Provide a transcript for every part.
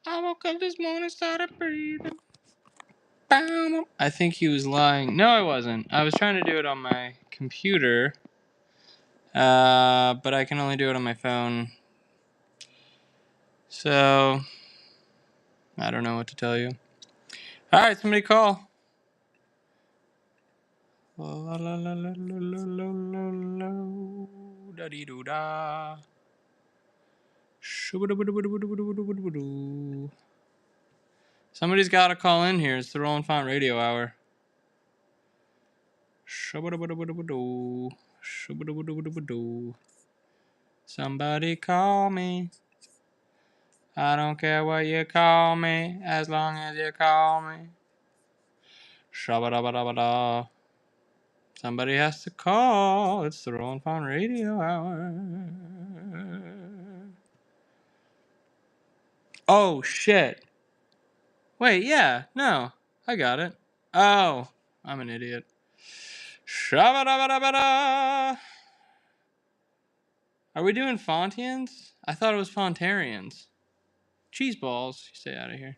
I woke up this morning, started breathing. I think he was lying. No, I wasn't. I was trying to do it on my computer, but I can only do it on my phone. So, I don't know what to tell you. Alright, somebody call. La la la la la la la la da dee doo da. Somebody's got to call in here. It's the Roland Faunte Radio Hour. Somebody call me. I don't care what you call me, as long as you call me. Shabba-dabba-dabba-da. Somebody has to call. It's the Roland Faunte Radio Hour. Oh, shit. Wait, yeah, no. I got it. Oh, I'm an idiot. Shabba-dabba-dabba-da. Are we doing Fontians? I thought it was Fontarians. Cheese balls. You stay out of here.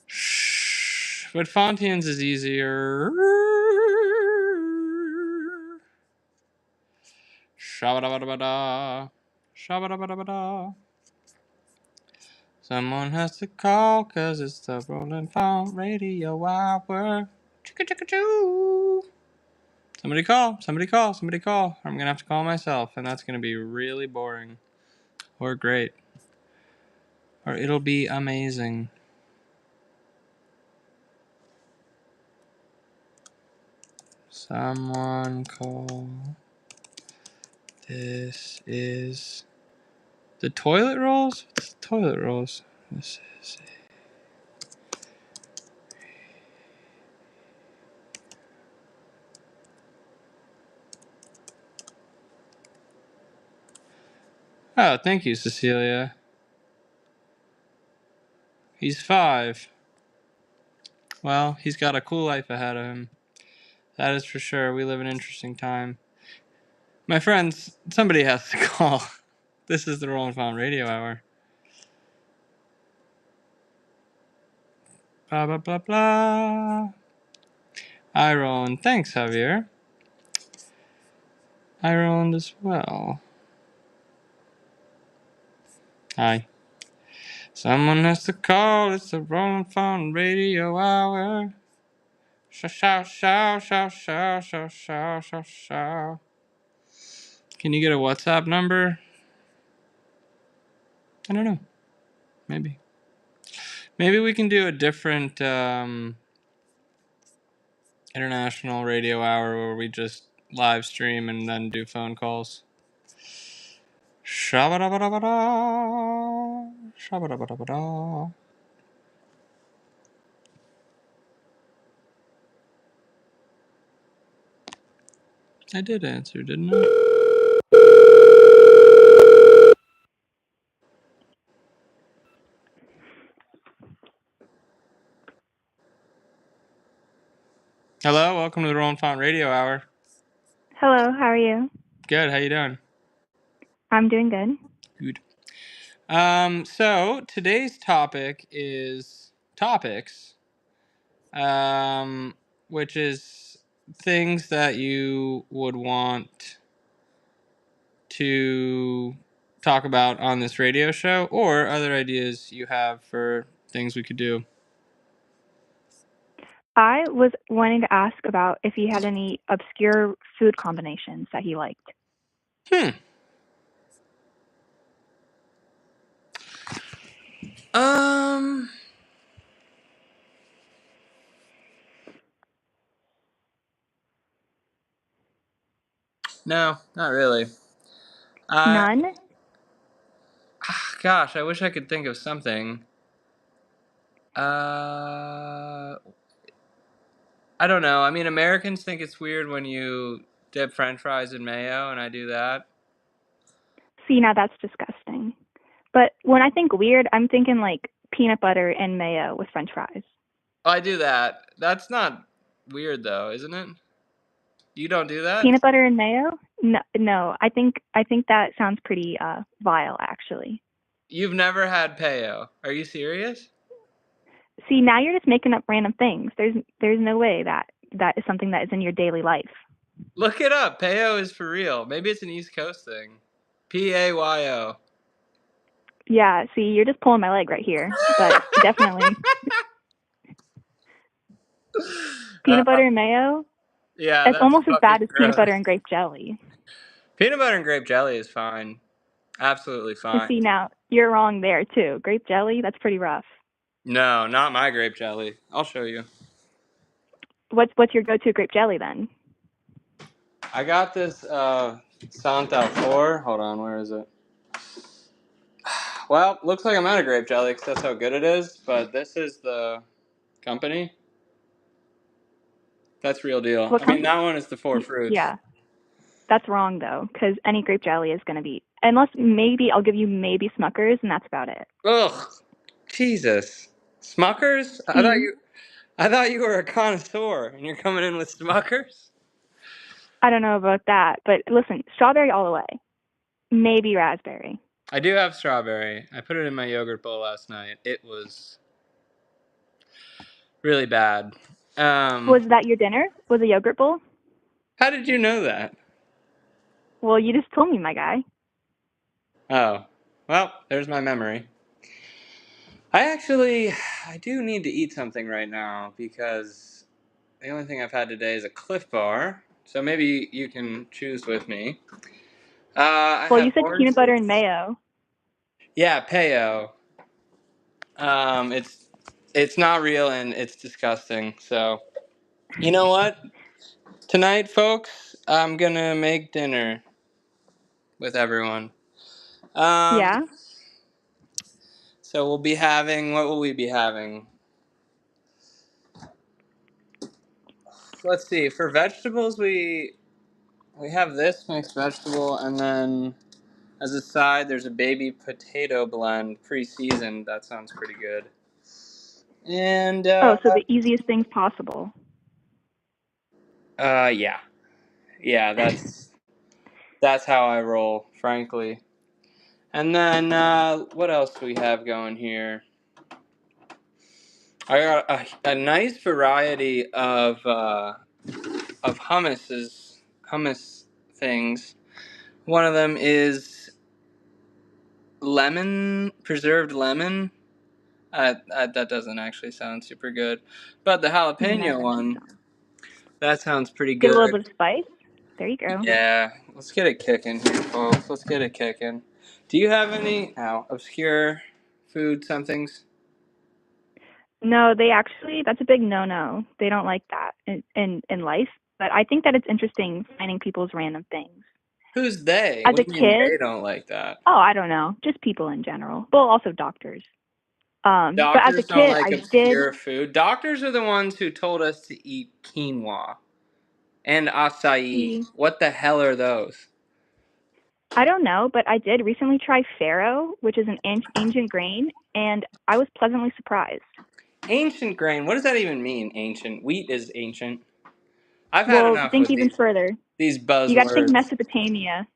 Shh. But Fontians is easier. Shabba-dabba-dabba-da. Shabba-dabba-dabba-da. Someone has to call, cause it's the Roland Faunte Radio Hour. Chicka-chicka-choo. Somebody call, somebody call, somebody call. I'm gonna have to call myself, and that's gonna be really boring. Or great. Or it'll be amazing. Someone call. This is the toilet rolls? What's the toilet rolls? This is Oh, thank you, Cecilia. He's 5. Well, he's got a cool life ahead of him. That is for sure. We live in an interesting time. My friends, somebody has to call. This is the Roland Faunte Radio Hour. Blah, blah, blah, blah. Hi, Roland. Thanks, Javier. Hi, Roland, as well. Hi. Someone has to call. It's the Roland Faunte Radio Hour. Show, show, show, show, show, show, show, show. Can you get a WhatsApp number? I don't know. Maybe. Maybe we can do a different international radio hour where we just live stream and then do phone calls. Shabba-dabba-dabba-da. Shabba-dabba-dabba-da. I did answer, didn't I? Hello, welcome to the Roland Faunte Radio Hour. Hello, how are you? Good, how you doing? I'm doing good. Good. So today's topic is topics, which is things that you would want to talk about on this radio show, or other ideas you have for things we could do. I was wanting to ask about if he had any obscure food combinations that he liked. No, not really. None? Gosh, I wish I could think of something. I don't know. I mean, Americans think it's weird when you dip French fries in mayo, and I do that. See, now that's disgusting. But when I think weird, I'm thinking like peanut butter and mayo with French fries. Oh, I do that. That's not weird, though, isn't it? You don't do that? Peanut butter and mayo? No. I think that sounds pretty vile, actually. You've never had peo. Are you serious? See, now you're just making up random things. There's no way that is something that is in your daily life. Look it up. Peo is for real. Maybe it's an East Coast thing. Payo. Yeah, see, you're just pulling my leg right here. But definitely Uh, peanut butter and mayo. yeah, It's that's almost as fucking bad as peanut gross. butter and grape jelly. Peanut butter and grape jelly is fine. Absolutely And fine. see, now you're wrong there too. Grape jelly, that's pretty rough. No, not my grape jelly. I'll show you. What's your go-to grape jelly then? I got this Santa 4. Hold on, where is it? Well, looks like I'm out of grape jelly because that's how good it is, but this is the company. That's real deal. What I mean, company? that one is the four fruits. Yeah, that's wrong though, because any grape jelly is gonna be, unless maybe I'll give you maybe Smucker's, and that's about it. Ugh, Jesus. Smuckers? See, I thought you were a connoisseur and you're coming in with Smuckers? I don't know about that, but listen, strawberry all the way. Maybe raspberry. I do have strawberry. I put it in my yogurt bowl last night. It was really bad. Was that your dinner? Was a yogurt bowl? How did you know that? Well, you just told me, my guy. Oh, well, there's my memory. I do need to eat something right now because the only thing I've had today is a Cliff Bar. So maybe you can choose with me. I Well, have you said peanut butter and oranges. mayo. Yeah, Peo. Um, it's it's not real and it's disgusting. So you know what? Tonight, folks, I'm gonna make dinner with everyone. Um, Yeah, so we'll be having. What will we be having? Let's see. For vegetables, we have this mixed vegetable, and then as a side, there's a baby potato blend pre-seasoned. That sounds pretty good. And oh, so the easiest things possible. yeah, yeah. That's how I roll, frankly. And then what else do we have going here? I got a nice variety of hummus things. One of them is lemon, preserved lemon. That doesn't actually sound super good, but the Yeah, that jalapeno actually one, sounds. that sounds pretty Give a little good. bit of spice. There you go. Yeah, let's get it kicking here, folks. Let's get it kicking. Do you have any obscure food somethings? No, they actually, that's a big no-no. They don't like that in life. But I think that it's interesting finding people's random things. Who's they? As What a do you mean kid, they don't like that? oh, I don't know, just people in general. Well, also doctors. But as a Doctors don't kid, like I did obscure food. Doctors are the ones who told us to eat quinoa and acai. see. What the hell are those? I don't know, but I did recently try farro, which is an ancient grain, and I was pleasantly surprised. Ancient grain. What does that even mean? Ancient. Wheat is ancient. I've had Well, enough think with even further. these You got to think buzzwords. Mesopotamia.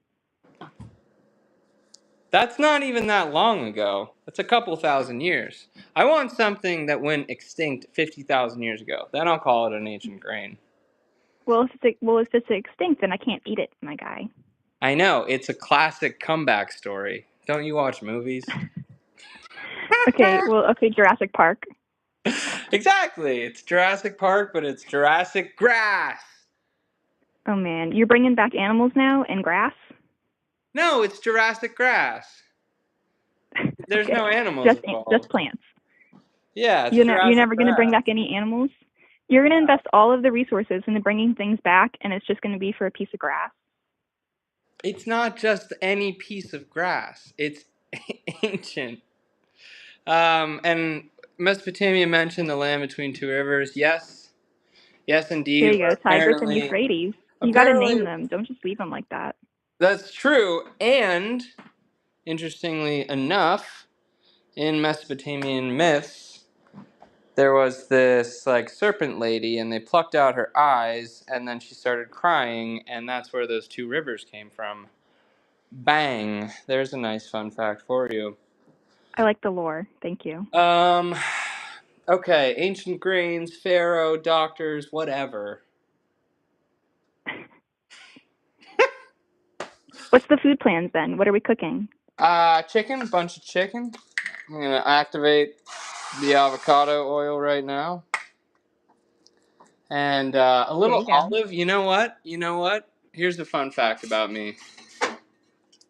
That's not even that long ago. That's a couple thousand years. I want something that went extinct 50,000 years ago. Then I'll call it an ancient grain. If it's extinct, then I can't eat it, my guy. I know. It's a classic comeback story. Don't you watch movies? Okay, Jurassic Park. Exactly. It's Jurassic Park, but it's Jurassic grass. Oh man, you're bringing back animals now and grass? No, it's Jurassic grass. There's Okay, no animals just involved. plants. Yeah, it's You're Jurassic never gonna bring grass. back any animals. You're gonna invest all of the resources into bringing things back, and it's just gonna be for a piece of grass. It's not just any piece of grass. It's ancient. And Mesopotamia mentioned the land between two rivers. Yes, yes, There indeed. you go, But Tigris and Euphrates. You gotta apparently, name them. Don't just leave them like that. that's true. And interestingly enough, in Mesopotamian myths, there was this like serpent lady, and they plucked out her eyes, and then she started crying, and that's where those two rivers came from. Bang! There's a nice fun fact for you. I like the lore. Thank you. Okay, ancient grains, pharaoh, doctors, whatever. What's the food plans then? What are we cooking? Chicken, bunch of chicken. I'm gonna activate the avocado oil right now. And a There little you go. olive. You know what? You know what? Here's a fun fact about me.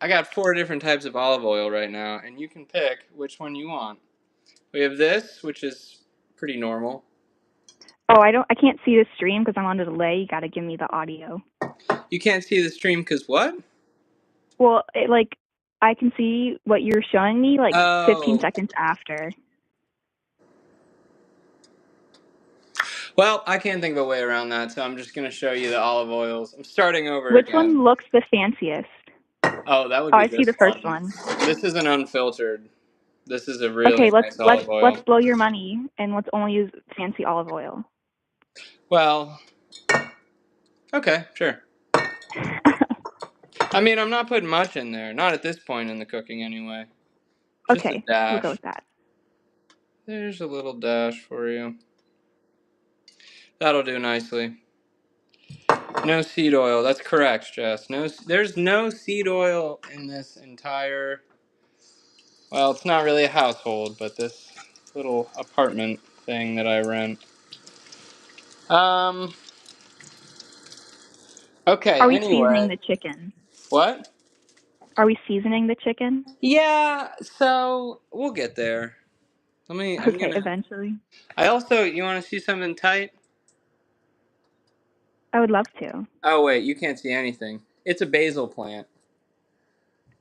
I got 4 different types of olive oil right now, and you can pick which one you want. We have this, which is pretty normal. Oh, I can't see the stream because I'm on a delay. You got to give me the audio. You can't see the stream because what? Well, I can see what you're showing me like 15 Oh. seconds after. Well, I can't think of a way around that, so I'm just going to show you the olive oils. I'm starting over Which again. one looks the fanciest? Oh, that would Oh, be I see this the first one. one. This is an unfiltered. This is a really Okay, let's nice let's olive oil. let's blow your money and let's only use fancy olive oil. Well, okay, sure. I mean, I'm not putting much in there. Not at this point in the cooking, anyway. Just a Okay, we'll go dash. with that. There's a little dash for you. That'll do nicely. No seed oil. That's correct, Jess. No, there's no seed oil in this entire. Well, it's not really a household, but this little apartment thing that I rent. Um. Okay. Are we seasoning Anyway, the chicken? what? Are we seasoning the chicken? Yeah. So we'll get there. Let me. I'm Okay, gonna. eventually. I also. You want to see something tight? I would love to. Oh wait, you can't see anything. It's a basil plant.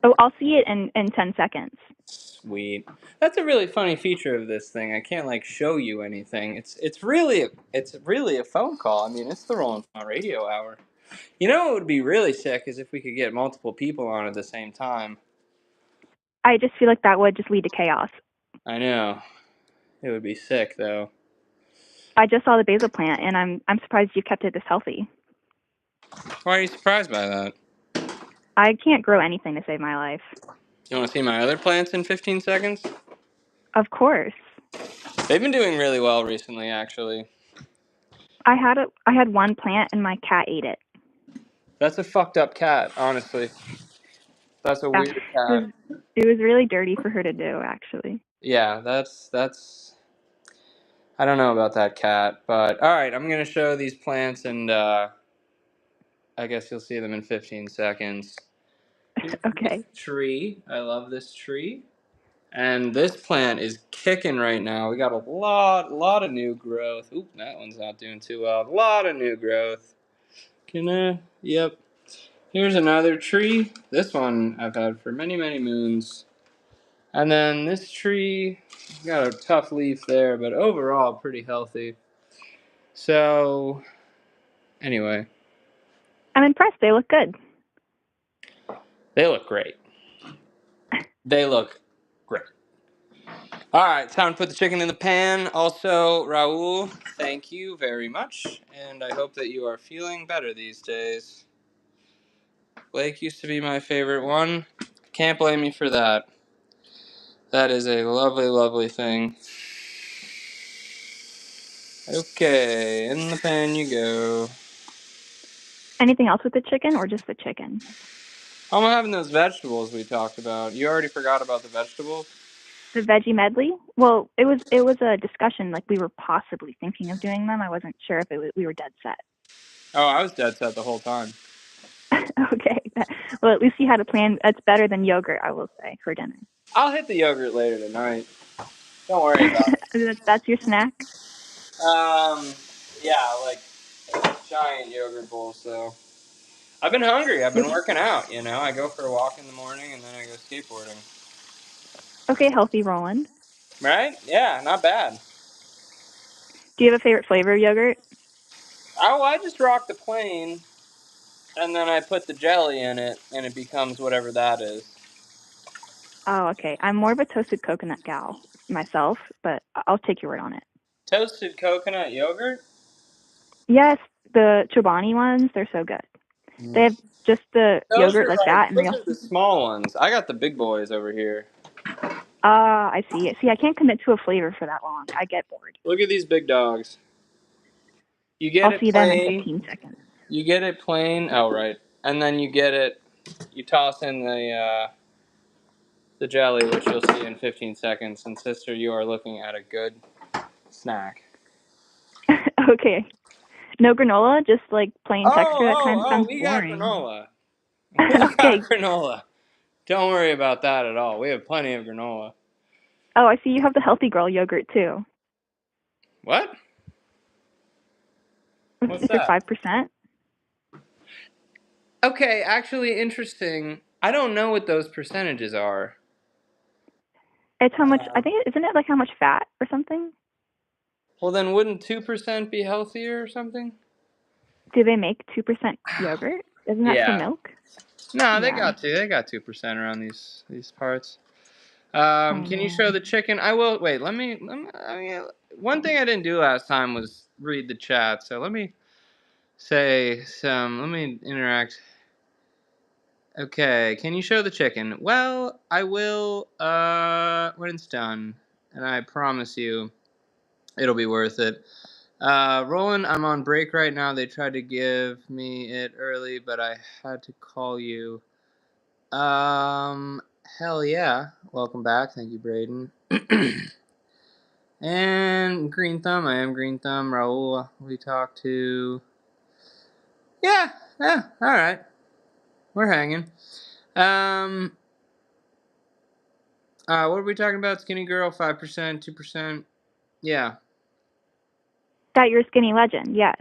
Oh, I'll see it in 10 seconds. Sweet. That's a really funny feature of this thing. I can't like show you anything. It's really a phone call. I mean, it's the Roland Faunte radio hour. You know what would be really sick is if we could get multiple people on at the same time. I just feel like that would just lead to chaos. I know. It would be sick though. I just saw the basil plant and I'm surprised you kept it this healthy. Why are you surprised by that? I can't grow anything to save my life. You want to see my other plants in 15 seconds? Of course. They've been doing really well recently, actually. I had one plant and my cat ate it. That's a fucked up cat, honestly. That's a Yeah, weird cat. it was really dirty for her to do, actually. Yeah, that's. I don't know about that cat, but all right. I'm gonna show these plants, and I guess you'll see them in 15 seconds. Here's this Okay. tree. I love this tree. And this plant is kicking right now. We got a lot of new growth. Oop, that one's not doing too well. A lot of new growth. Yep. Here's another tree. This one I've had for many, many moons. And then this tree, got a tough leaf there, but overall pretty healthy. So, anyway, I'm impressed. They look good. they look great. They look great. All right, time to put the chicken in the pan. Also, Raul, thank you very much, and I hope that you are feeling better these days. Blake used to be my favorite one. Can't blame you for that. That is a lovely, lovely thing. Okay, in the pan you go. Anything else with the chicken or just the chicken? I'm having those vegetables we talked about. You already forgot about the vegetables? The veggie medley? Well, it was a discussion. Like we were possibly thinking of doing them. I wasn't sure if we were dead set. Oh, I was dead set the whole time. Okay. Well, at least you had a plan. That's better than yogurt, I will say, for dinner. I'll hit the yogurt later tonight. Don't worry about it. That's your snack? Um, yeah, like giant yogurt bowl. So I've been hungry. I've been working out. I go for a walk in the morning and then I go skateboarding. Okay, healthy Roland. Right? Yeah, not bad. Do you have a favorite flavor of yogurt? Oh, I just rock the plain, and then I put the jelly in it, and it becomes whatever that is. Oh, okay. I'm more of a toasted coconut gal myself, but I'll take your word on it. Toasted coconut yogurt? Yes, the Chobani ones, they're so good. They have just the Those yogurt are like like that, and they those also are the small ones. I got the big boys over here. I see. See, I can't commit to a flavor for that long. I get bored. Look at these big dogs. You get I'll it see them in plain. 15 seconds. You get it plain. Oh, right. And then you get it. You toss in the jelly, which you'll see in 15 seconds. And sister, you are looking at a good snack. Okay. No granola, just like plain texture. That kind of sounds We got boring. granola. We got Okay. granola. Don't worry about that at all. We have plenty of granola. Oh, I see you have the healthy girl yogurt too. What? What's Is it that? 5%? Okay, actually interesting. I don't know what those percentages are. It's how much, I think, isn't it like how much fat or something? Well, then wouldn't 2% be healthier or something? Do they make 2% yogurt? Isn't that for Yeah. milk? No, they Yeah. got to. They got 2% around these parts. Oh Can you man. show the chicken? I will. Wait. One thing I didn't do last time was read the chat. So let me say some. Let me interact. Okay. Can you show the chicken? Well, I will. When it's done, and I promise you, it'll be worth it. Roland, I'm on break right now. They tried to give me it early, but I had to call you. Hell yeah. Welcome back. Thank you, Braden. And Green Thumb. I am Green Thumb. Raul, we talked to. Yeah, yeah, alright. We're hanging. What are we talking about? Skinny girl, 5%, 2%. Yeah. That you're a skinny legend, yes.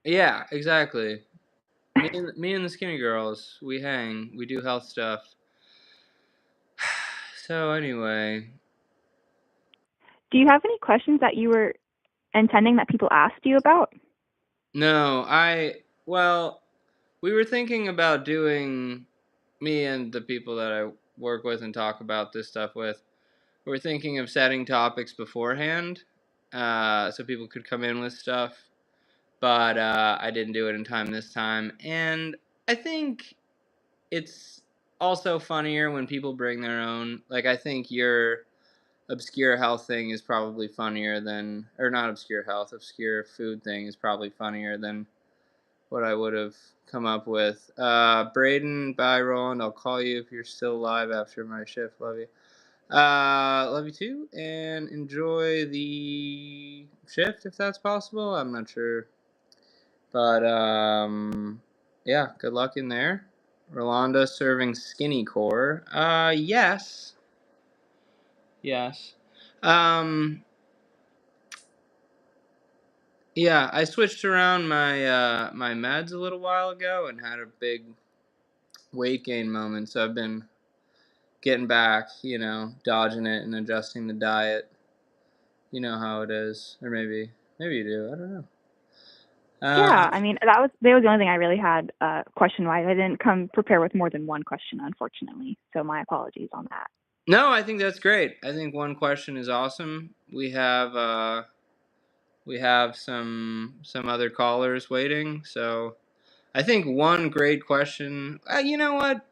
Yeah, exactly. Me and the skinny girls, we hang. We do health stuff. So, anyway. Do you have any questions that you were intending that people asked you about? No, well, we were thinking about doing, me and the people that I work with and talk about this stuff with, we're thinking of setting topics beforehand, so people could come in with stuff, but I didn't do it in time this time, and I think it's also funnier when people bring their own, like, I think your obscure health thing is probably funnier than, or not obscure health, obscure food thing is probably funnier than what I would have come up with. Braden, bye, Roland. I'll call you if you're still alive after my shift. Love you. Love you too, and enjoy the shift if that's possible. I'm not sure, but yeah, good luck in there. Rolanda serving skinny core. Yes, yes. Um, yeah, I switched around my meds a little while ago and had a big weight gain moment, so I've been getting back, dodging it and adjusting the diet. You know how it is, or maybe you do. I don't know. Yeah, I mean that was the only thing I really had question wise. I didn't come prepared with more than one question, unfortunately. So my apologies on that. No, I think that's great. I think one question is awesome. We have some other callers waiting, so I think one great question. You know what?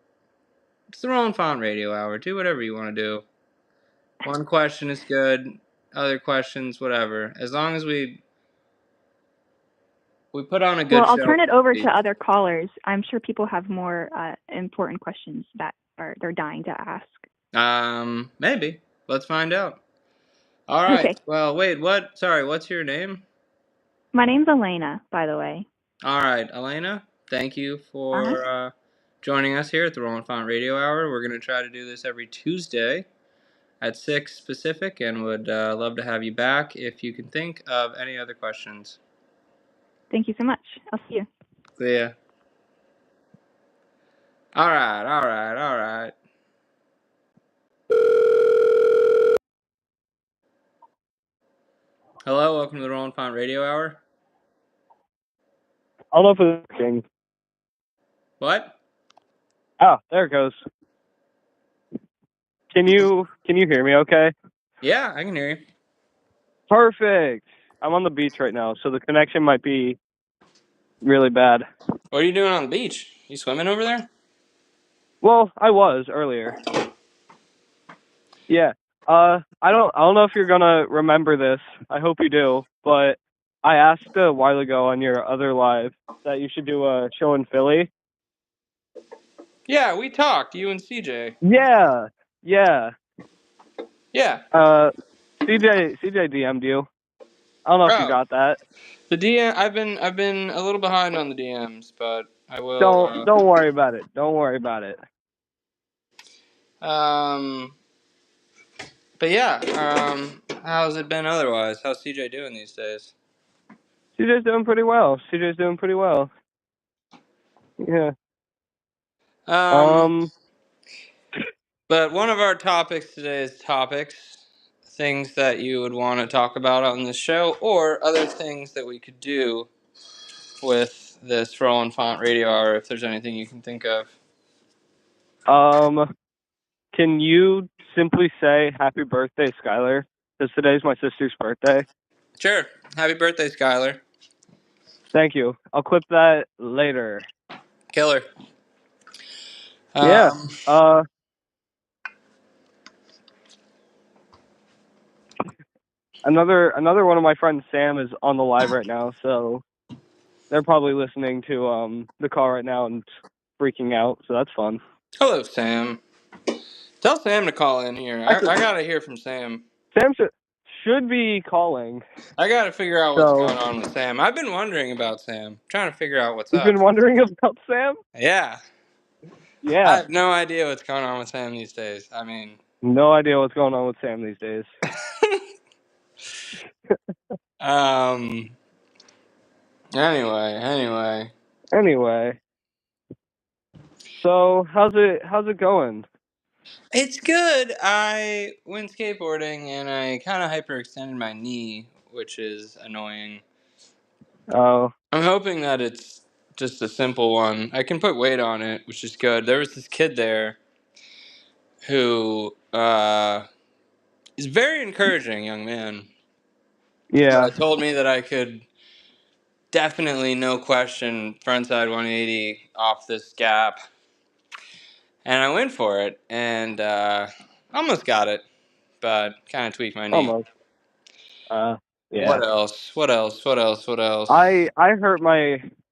It's the Roland Faunte Radio Hour. Do whatever you want to do. One question is good. Other questions, whatever. As long as we put on a Well, good I'll show. turn it over to other callers. I'm sure people have more important questions that they're dying to ask. Maybe. Let's find out. All right. Okay. Well, wait. What? Sorry. What's your name? My name's Elena, by the way. All right, Elena. Thank you Uh-huh. for joining us here at the Roland Faunte Radio Hour. We're going to try to do this every Tuesday at 6 Pacific, and would love to have you back if you can think of any other questions. Thank you so much. I'll see you. See ya. All right. All right. All right. Hello. Welcome to the Roland Faunte Radio Hour. I don't know if it's working. What? Oh, there it goes. Can you hear me okay? Yeah, I can hear you. Perfect. I'm on the beach right now, so the connection might be really bad. What are you doing on the beach? You swimming over there? Well, I was earlier. Yeah. I don't know if you're gonna remember this. I hope you do. But I asked a while ago on your other live that you should do a show in Philly. Yeah, we talked, you and CJ. Yeah, yeah. Yeah. CJ DM'd you. I don't know if you Oh, got that. the DM. I've been a little behind on the DMs, but I will. Don't worry about it. Don't worry about it. But yeah. How's it been otherwise? How's CJ doing these days? CJ's doing pretty well. CJ's doing pretty well. Yeah. Um. Um. But one of our topics today is topics, things that you would want to talk about on this show, or other things that we could do with this Roland Font Radio Hour, if there's anything you can think of. Can you simply say happy birthday, Skylar? Because today's my sister's birthday. Sure. Happy birthday, Skylar. Thank you. I'll clip that later. Killer. Yeah. Um, Another one of my friends, Sam, is on the live right now, so they're probably listening to the call right now and freaking out. So that's fun. Hello, Sam. Tell Sam to call in here. I Actually, gotta hear from Sam. Sam should be calling. I gotta figure out what's So going on with Sam. I've been wondering about Sam. Trying to figure out what's you've up. been wondering about Sam? Yeah. I Yeah. have no idea what's going on with Sam these days. I mean, No idea what's going on with Sam these days. um. Anyway. Anyway, so how's it going? It's good. I went skateboarding and I kind of hyperextended my knee, which is annoying. Oh, I'm hoping that it's just a simple one. I can put weight on it, which is good. There was this kid there who is a very encouraging young man. yeah, Told me that I could definitely, no question, frontside 180 off this gap. And I went for it and almost got it, but kind of tweaked my knee. almost. Yeah. What else? What else? What else? What else?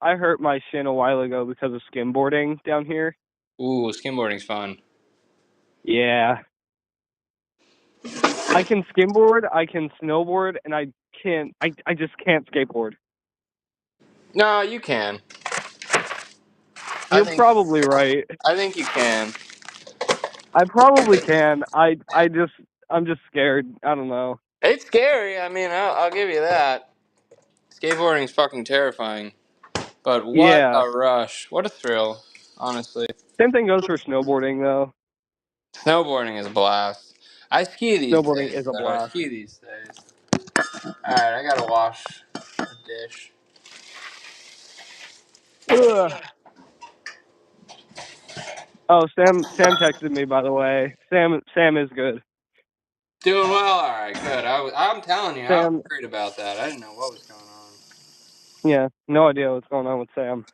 I hurt my shin a while ago because of skimboarding down here. Ooh, skimboarding's fun. Yeah. I can skimboard, I can snowboard, and I just can't skateboard. No, you can. I You're think probably right. I think you can. I probably can. I'm just scared. I don't know. It's scary. I mean, I'll give you that. Skateboarding's fucking terrifying. But what Yeah. a rush. What a thrill, honestly. Same thing goes for snowboarding though. Snowboarding is a blast. I ski these Snowboarding days, is a though. I blast. ski these days. Alright, I gotta wash a dish. Ugh. Oh, Sam texted me, by the way. Sam is good. Doing well? Alright, good. I'm telling you, I was Sam, worried about that. I didn't know what was going on. yeah, no idea what's going on with Sam.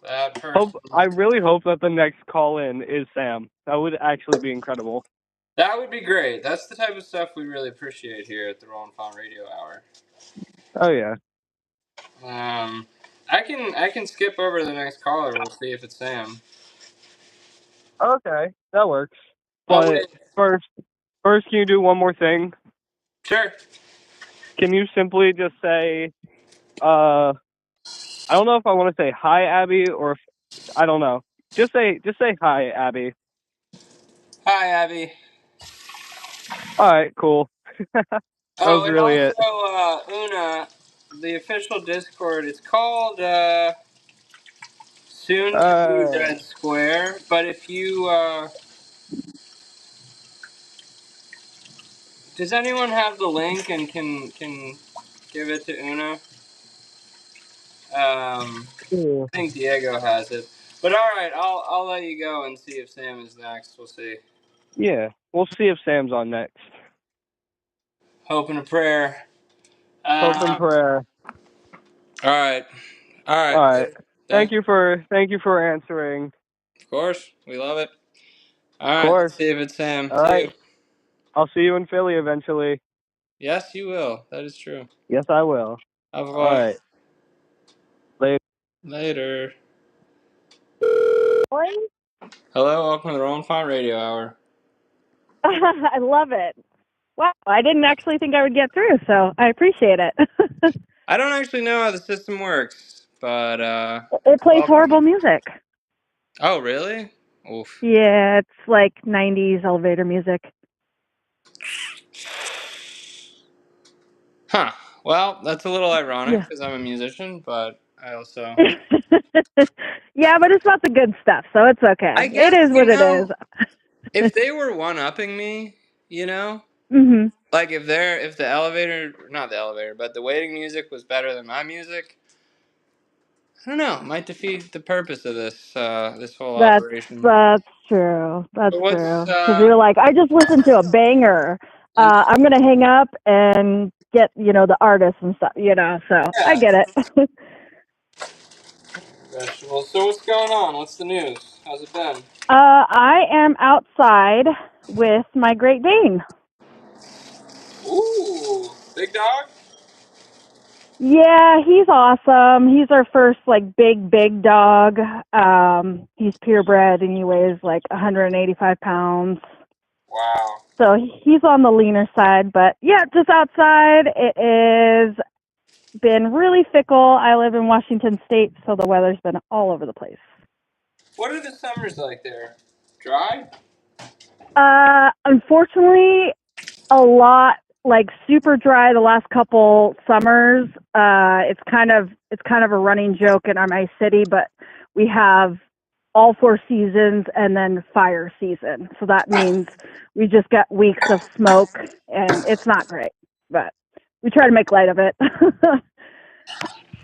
That person. I really hope that the next call in is Sam. That would actually be incredible. That would be great. That's the type of stuff we really appreciate here at the Roland Faunte Radio Hour. Oh yeah. I can skip over to the next caller. We'll see if it's Sam. Okay, that works. I'll But wait. first, can you do one more thing? Sure. Can you simply just say, I don't know if I want to say hi, Abby, or if, I don't know. Just say hi, Abby. Hi, Abby. All right, cool. That Oh, was and really it. also, Una, the official Discord, it's called Soon to Be Dead Square. But if you, does anyone have the link and can give it to Una? Yeah. I think Diego has it. But all right, I'll let you go and see if Sam is next. We'll see. Yeah, we'll see if Sam's on next. Hope and a prayer. Hope and prayer. All right. All All right. right. Good. Thank you. Thank you for answering. Of course, we love it. All Of right. Let's course. see if it's Sam. All See right. you. I'll see you in Philly eventually. Yes, you will. That is true. Yes, I will. Au All revoir. right. Later. Later. Boy, Hello, welcome to the Roland Faunte Radio Hour. I love it. Wow, I didn't actually think I would get through, so I appreciate it. I don't actually know how the system works, but It plays horrible welcome. music. Oh, really? Oof. Yeah, it's like 90s elevator music. Huh. Well, that's a little ironic Yeah. because I'm a musician, but I also... Yeah, but it's not the good stuff, so it's okay. I It guess, is what it is. if they were one-upping me, you know? Mhm. Like if the elevator, not the elevator, but the waiting music was better than my music, I don't know, it might defeat the purpose of this whole That's operation. that's true. That's But what's true. Because you're like, I just listened to a banger. and I'm gonna hang up and get the artist and stuff. So I yeah, get it. vegetables. So what's going on? What's the news? How's it been? I am outside with my Great Dane. Ooh, big dog. Yeah, he's awesome. He's our first big dog. He's purebred and he weighs like 185 pounds. Wow. So he's on the leaner side, but yeah, just outside. It is been really fickle. I live in Washington State, so the weather's been all over the place. What are the summers like there? Dry? Unfortunately, a lot super dry the last couple summers. It's kind of a running joke in my city, but we have all four seasons and then fire season. So that means we just get weeks of smoke and it's not great, but we try to make light of it.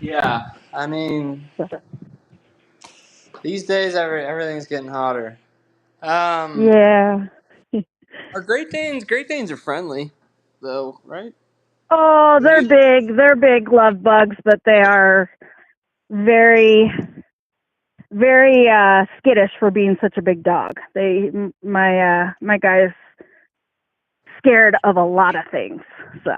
Yeah. I mean, these days everything's getting hotter. Yeah. Are Great Danes are friendly, though, right? Oh, What do they're you? big. They're big love bugs, but they are very, very skittish for being such a big dog. My guy's scared of a lot of things. So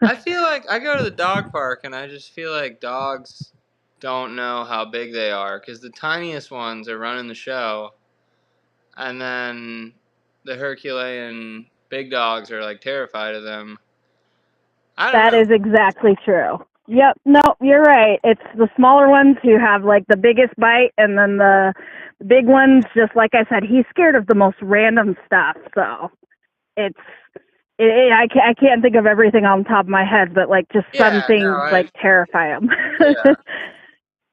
I feel like I go to the dog park and I just feel like dogs don't know how big they are because the tiniest ones are running the show, and then the Herculean big dogs are like terrified of them. I don't that know. is exactly true. Yep. No, you're right. It's the smaller ones who have the biggest bite, and then the big ones, just like I said, he's scared of the most random stuff. So it's I can't think of everything on top of my head, but just some Yeah, no, things terrify him. yeah,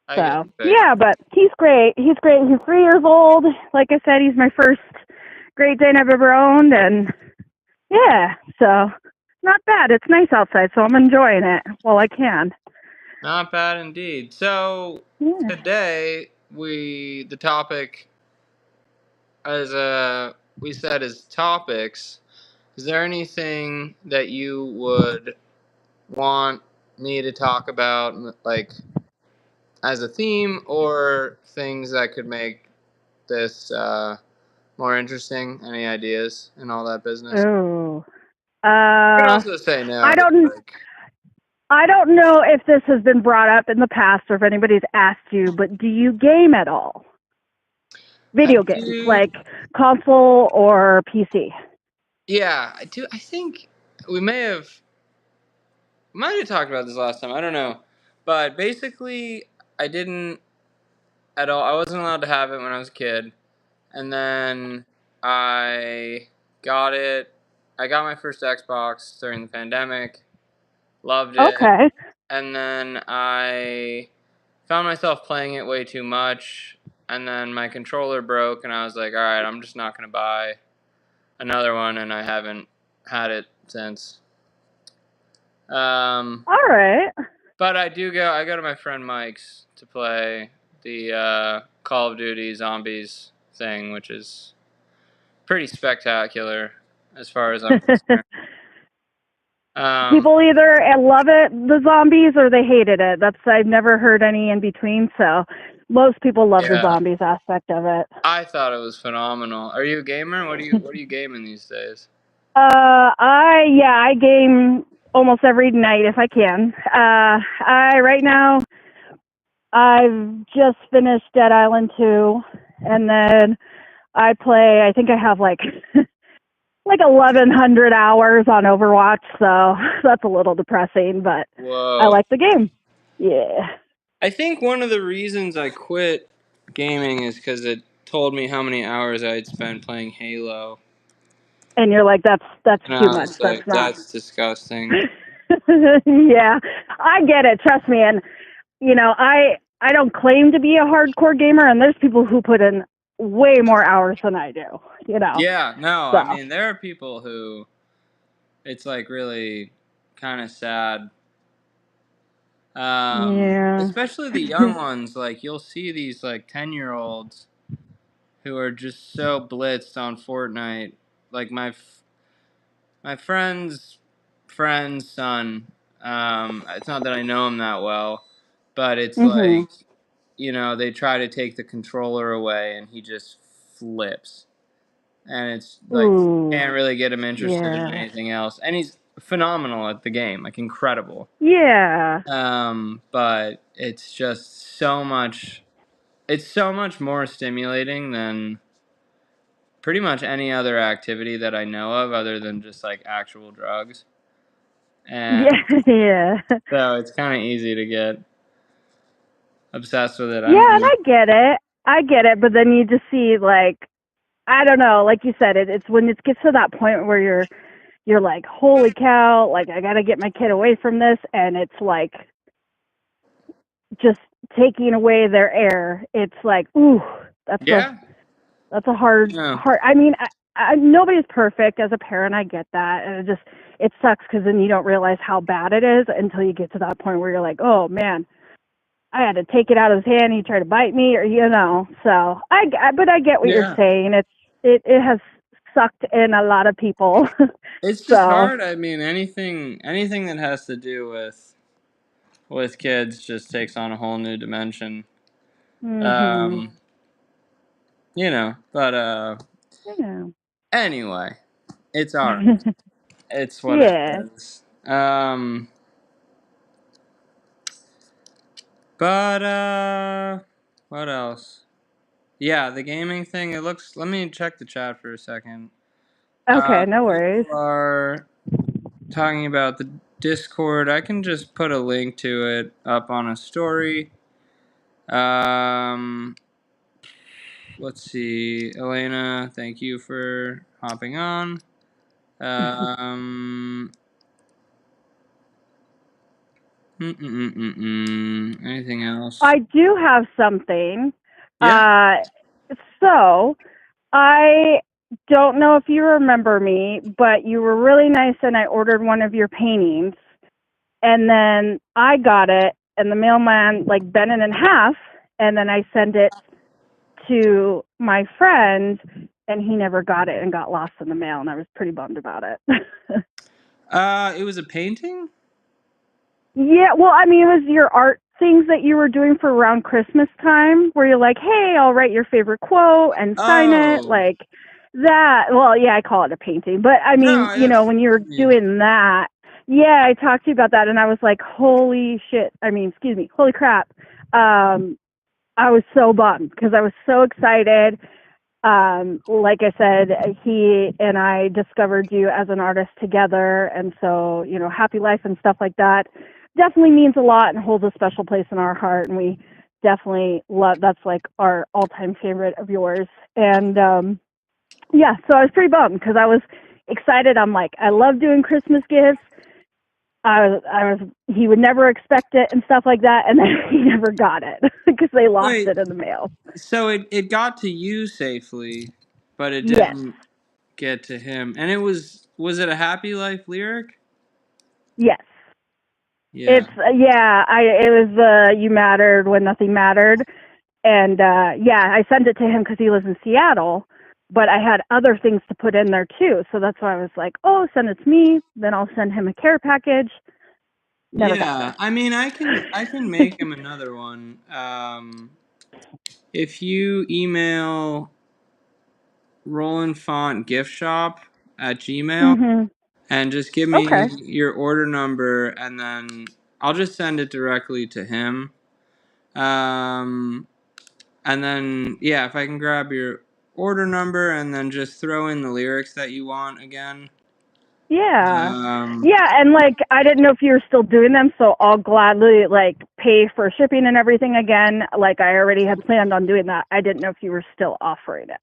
I get So the picture. yeah, but he's great. He's great. He's 3 years old. Like I said, he's my first Great Dane I've ever owned, and yeah, so not bad. It's nice outside, so I'm enjoying it while I can. Not bad indeed. So Yeah. today the topic as we said is topics. Is there anything that you would want me to talk about, like as a theme, or things that could make this more interesting? Any ideas and all that business? Oh. You can also say I no. don't. Like, I don't know if this has been brought up in the past or if anybody's asked you, but do you game at all? I Video games, do. like console or PC? Yeah, I do. I think we might have talked about this last time. I don't know, but basically, I didn't at all. I wasn't allowed to have it when I was a kid, and then I got it. I got my first Xbox during the pandemic. Loved it, Okay. and then I found myself playing it way too much, and then my controller broke, and I was like, all right, I'm just not gonna buy another one, and I haven't had it since. All right. But I do go. I go to my friend Mike's to play the Call of Duty Zombies thing, which is pretty spectacular as far as I'm concerned. Um, People either love it, the zombies, or they hated it. I've never heard any in between. So most people love the yeah, zombies aspect of it. I thought it was phenomenal. Are you a gamer? What are you gaming these days? I game almost every night if I can. I right now I've just finished Dead Island 2, and then I play. I think I have like like 1,100 hours on Overwatch, so that's a little depressing, but I Whoa. like the game. Yeah. I think one of the reasons I quit gaming is because it told me how many hours I'd spent playing Halo. And you're like, that's And too I much. was That's like, not. that's disgusting. Yeah, I get it. Trust me. And I don't claim to be a hardcore gamer, and there's people who put in way more hours than I do. Yeah, no, So I mean, there are people who it's like really kind of sad. yeah. Especially the young ones. Like, you'll see these like 10-year-olds who are just so blitzed on Fortnite. Like my friend's son. It's not that I know him that well, but it's Mhm. like, they try to take the controller away and he just flips. And it's like, Ooh. can't really get him interested in Yeah. anything else. And he's phenomenal at the game, like incredible. Yeah. But it's just so much. It's so much more stimulating than pretty much any other activity that I know of, other than just like actual drugs. Yeah. And Yeah. so it's kind of easy to get obsessed with it. I Yeah, and mean, I get it. I get it, but then you just see like I don't know, like you said, it's when it gets to that point where you're like, holy cow, like I gotta get my kid away from this, and it's like just taking away their air. It's like, ooh, that's a yeah, that's a hard yeah, hard. I mean, nobody's perfect. As a parent, I get that, and it sucks because then you don't realize how bad it is until you get to that point where you're like, oh man, I had to take it out of his hand. He tried to bite me, or So but I get what you're yeah. saying. It has sucked in a lot of people. It's just So, hard. I mean, anything that has to do with kids just takes on a whole new dimension. mhm, Um, but you anyway, it's alright. know, It's what it yeah. is. But what else? Yeah, the gaming thing. It looks. Let me check the chat for a second. Okay, no worries. People are talking about the Discord. I can just put a link to it up on a story. Um, let's see, Elena. Thank you for hopping on. Um, anything else? I do have something. Yeah. Uh, so I don't know if you remember me, but you were really nice, and I ordered one of your paintings, and then I got it, and the mailman like bent it in half, and then I sent it to my friend, and he never got it and got lost in the mail, and I was pretty bummed about it. It was a painting. Yeah, well, I mean, it was your art things that you were doing for around Christmas time, where you're like, hey, I'll write your favorite quote and sign it, Oh like that. Well, yeah, I call it a painting, but I mean, no, that's. when you were I mean, doing that, yeah, I talked to you about that, and I was like, holy shit. I mean, excuse me, holy crap. I was so bummed because I was so excited. Like I said, he and I discovered you as an artist together, and so happy life and stuff like that definitely means a lot and holds a special place in our heart, and we definitely love. That's like our all-time favorite of yours, and yeah, so I was pretty bummed because I was excited. I'm like, I love doing Christmas gifts. I was he would never expect it and stuff like that, and then he never got it because they lost wait. it in the mail. So it got to you safely, but it Yes. didn't get to him. And was it a Happy Life lyric? Yes. Yeah. It's yeah, I it was you mattered when nothing mattered, and yeah, I sent it to him because he lives in Seattle, but I had other things to put in there too, so that's why I was like, oh, send it to me, then I'll send him a care package. Never got Yeah. I mean, I can make him another one. If you email Roland Font gift shop at Gmail, and just give me Okay. your order number, and then I'll just send it directly to him. And then, yeah, if I can grab your order number and then just throw in the lyrics that you want again. Yeah. Yeah, and like I didn't know if you were still doing them, so I'll gladly like pay for shipping and everything again. Like I already had planned on doing that. I didn't know if you were still offering it.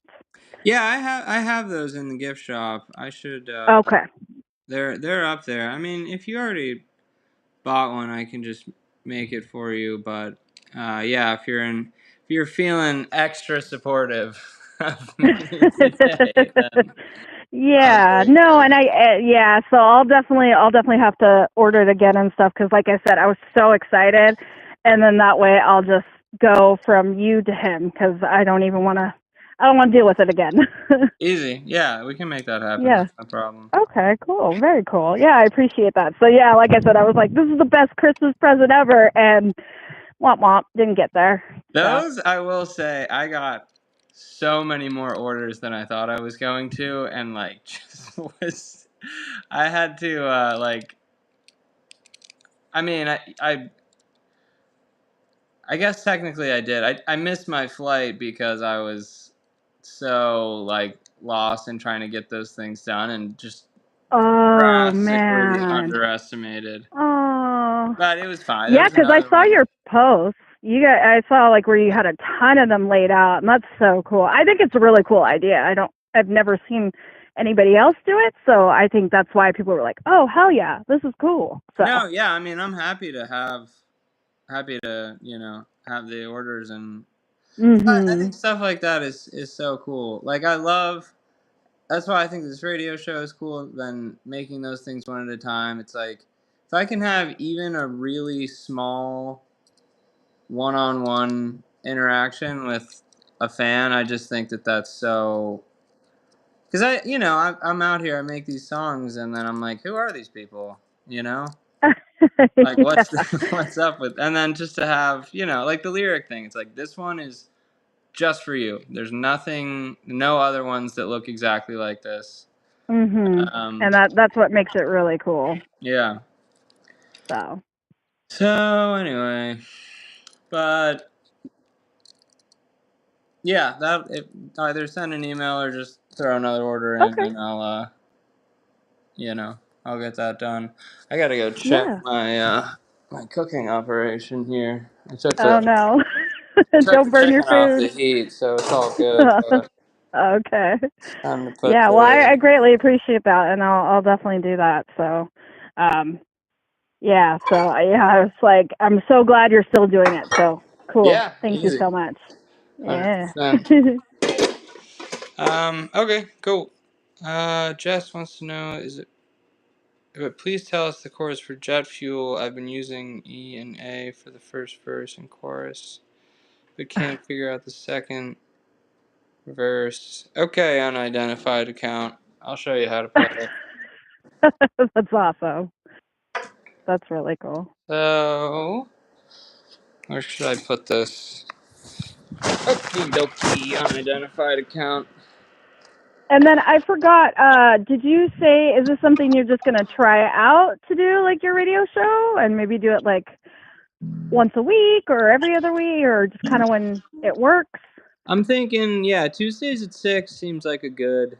Yeah, I have those in the gift shop. I should Okay. they're up there. I mean, if you already bought one, I can just make it for you, but yeah, if you're feeling extra supportive of me today, then I'll Yeah, take no, it. and yeah, so I'll definitely have to order it again and stuff because, like I said, I was so excited, and then that way I'll just go from you to him because I don't want to deal with it again. Easy. Yeah, we can make that happen. Yeah. That's no problem. Okay. Cool. Very cool. Yeah, I appreciate that. So yeah, like I said, I was like, this is the best Christmas present ever, and womp womp didn't get there. So. Those, I will say, I got so many more orders than I thought I was going to, and like just was I had to like I mean I guess technically I did. I missed my flight because I was so like lost in trying to get those things done and just Oh drastically man. underestimated. Oh. But it was fine. There Yeah, was because I another saw one. your post. I saw like where you had a ton of them laid out, and that's so cool. I think it's a really cool idea. I've never seen anybody else do it, so I think that's why people were like, "Oh, hell yeah, this is cool." So. No, yeah, I mean I'm happy to, have the orders, and I think Mhm. stuff like that is so cool. Like I love that's why I think this radio show is cool than making those things one at a time. It's like if I can have even a really small one-on-one interaction with a fan, I just think that that's so because I'm out here, I make these songs, and then I'm like, who are these people? You know, like what's Yeah. what's up with, and then just to have like the lyric thing. It's like this one is just for you. There's no other ones that look exactly like this. Mhm. Um, And that's what makes it really cool. yeah. So. So anyway, but yeah, either send an email or just throw another order in, Okay. and you know, I'll get that done. I gotta go check Yeah. my cooking operation here. I took Oh no. Don't the burn your chicken off the food. heat, so it's all good. But Okay. it's time to put Yeah, well, I the greatly appreciate that, and I'll definitely do that. So, um, yeah. So, yeah, I was like, I'm so glad you're still doing it. So cool. yeah, Thank you easy, so much. Yeah. 100%. Okay, cool. Jess wants to know, but please tell us the chorus for Jet Fuel. I've been using E and A for the first verse and chorus, but can't figure out the second verse. Okay, unidentified account. I'll show you how to play it. That's awesome. That's really cool. So, where should I put this? Okie dokie, unidentified account. And then I forgot. Did you say is this something you're just gonna try out to do, like your radio show, and maybe do it like once a week or every other week, or just kind of when it works? I'm thinking, yeah, Tuesdays at 6 seems like a good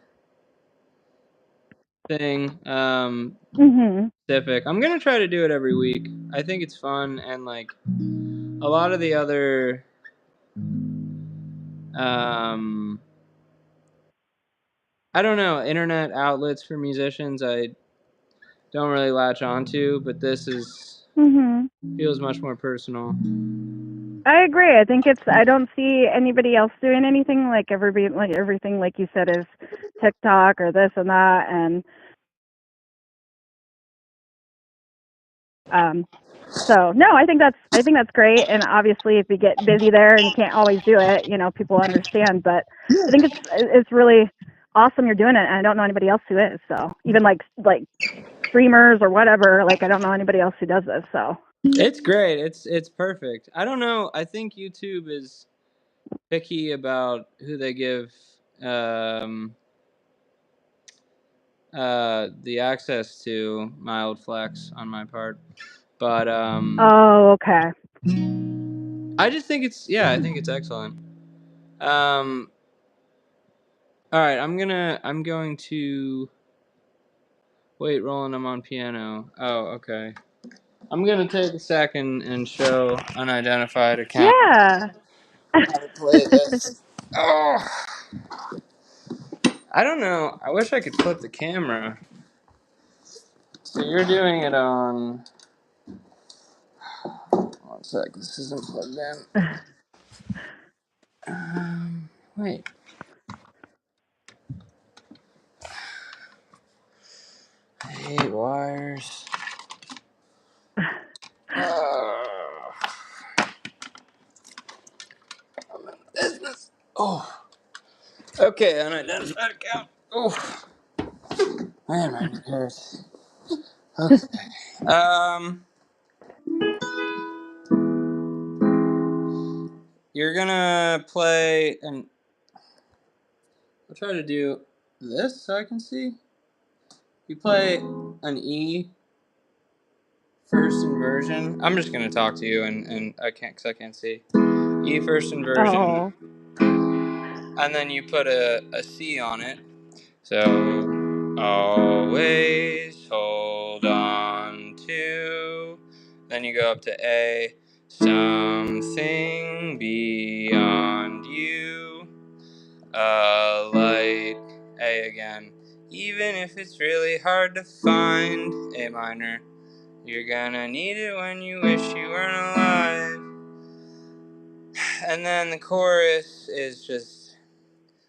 thing. Mhm. Specific. I'm gonna try to do it every week. I think it's fun, and like a lot of the other um I don't know, internet outlets for musicians I don't really latch onto, but this is Mhm. feels much more personal. I agree. I think I don't see anybody else doing anything like everything like you said is TikTok or this and that, and um so no, I think that's great, and obviously if you get busy there and you can't always do it, people understand, but I think it's really awesome you're doing it, and I don't know anybody else who is. So even like streamers or whatever, like I don't know anybody else who does this. So It's great. It's perfect. I don't know. I think YouTube is picky about who they give um the access to mild flex on my part, but Oh, okay. I just think I think it's excellent. All right, I'm going to wait, Roland. I'm on piano. Oh, okay. I'm gonna take a second and show unidentified account Yeah. how to play this. Oh, I don't know. I wish I could flip the camera. So you're doing it on. One sec. This isn't plugged in. Wait. 8 wires. Business. Oh. Okay, unidentified account. Oh. Man, my neck hurts. Okay. You're gonna play and I'll try to do this so I can see. You play an E first inversion. I'm just gonna talk to you and I can't because I can't see. E first inversion, Oh. and then you put a C on it. So always hold on to. Then you go up to A. Something beyond you. A light. A again. Even if it's really hard to find. A minor. You're gonna need it when you wish you weren't alive. And then the chorus is just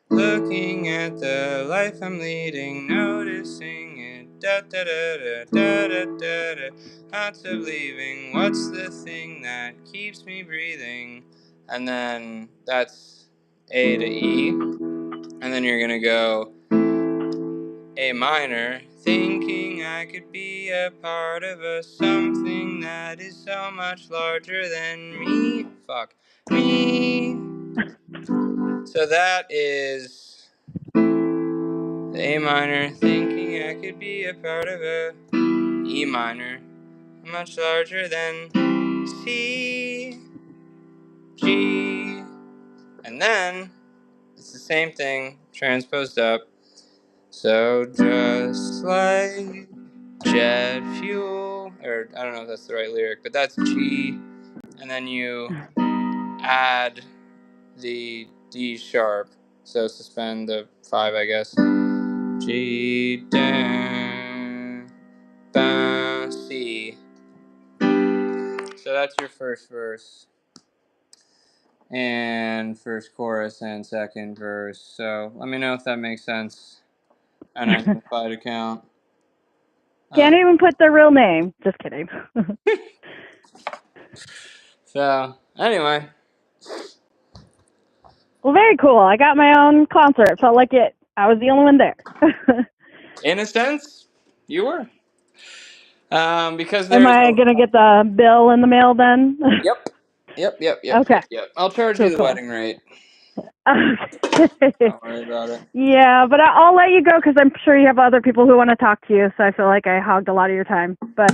looking at the life I'm leading, noticing it, da da da da da da da da, not to believing. What's the thing that keeps me breathing? And then that's A to E, and then you're gonna go A minor, thinking I could be a part of a something that is so much larger than me. Fuck me. So that is the A minor, thinking I could be a part of a E minor, much larger than C, G, and then it's the same thing transposed up. So just like jet fuel, or I don't know if that's the right lyric, but that's G, and then you add the D sharp, so suspend the 5, I guess. G, da, ba, C. So that's your first verse, and first chorus, and second verse. So let me know if that makes sense. Unidentified account. Can't even put the real name. Just kidding. So anyway. Well, very cool. I got my own concert. Felt like it. I was the only one there. In a sense, you were. Because Am there's I a... gonna get the bill in the mail then? Yep. Okay. Yep. I'll charge Cool. you the Cool. wedding rate. Okay. Don't worry about it. Yeah, but I'll let you go because I'm sure you have other people who want to talk to you. So I feel like I hogged a lot of your time. But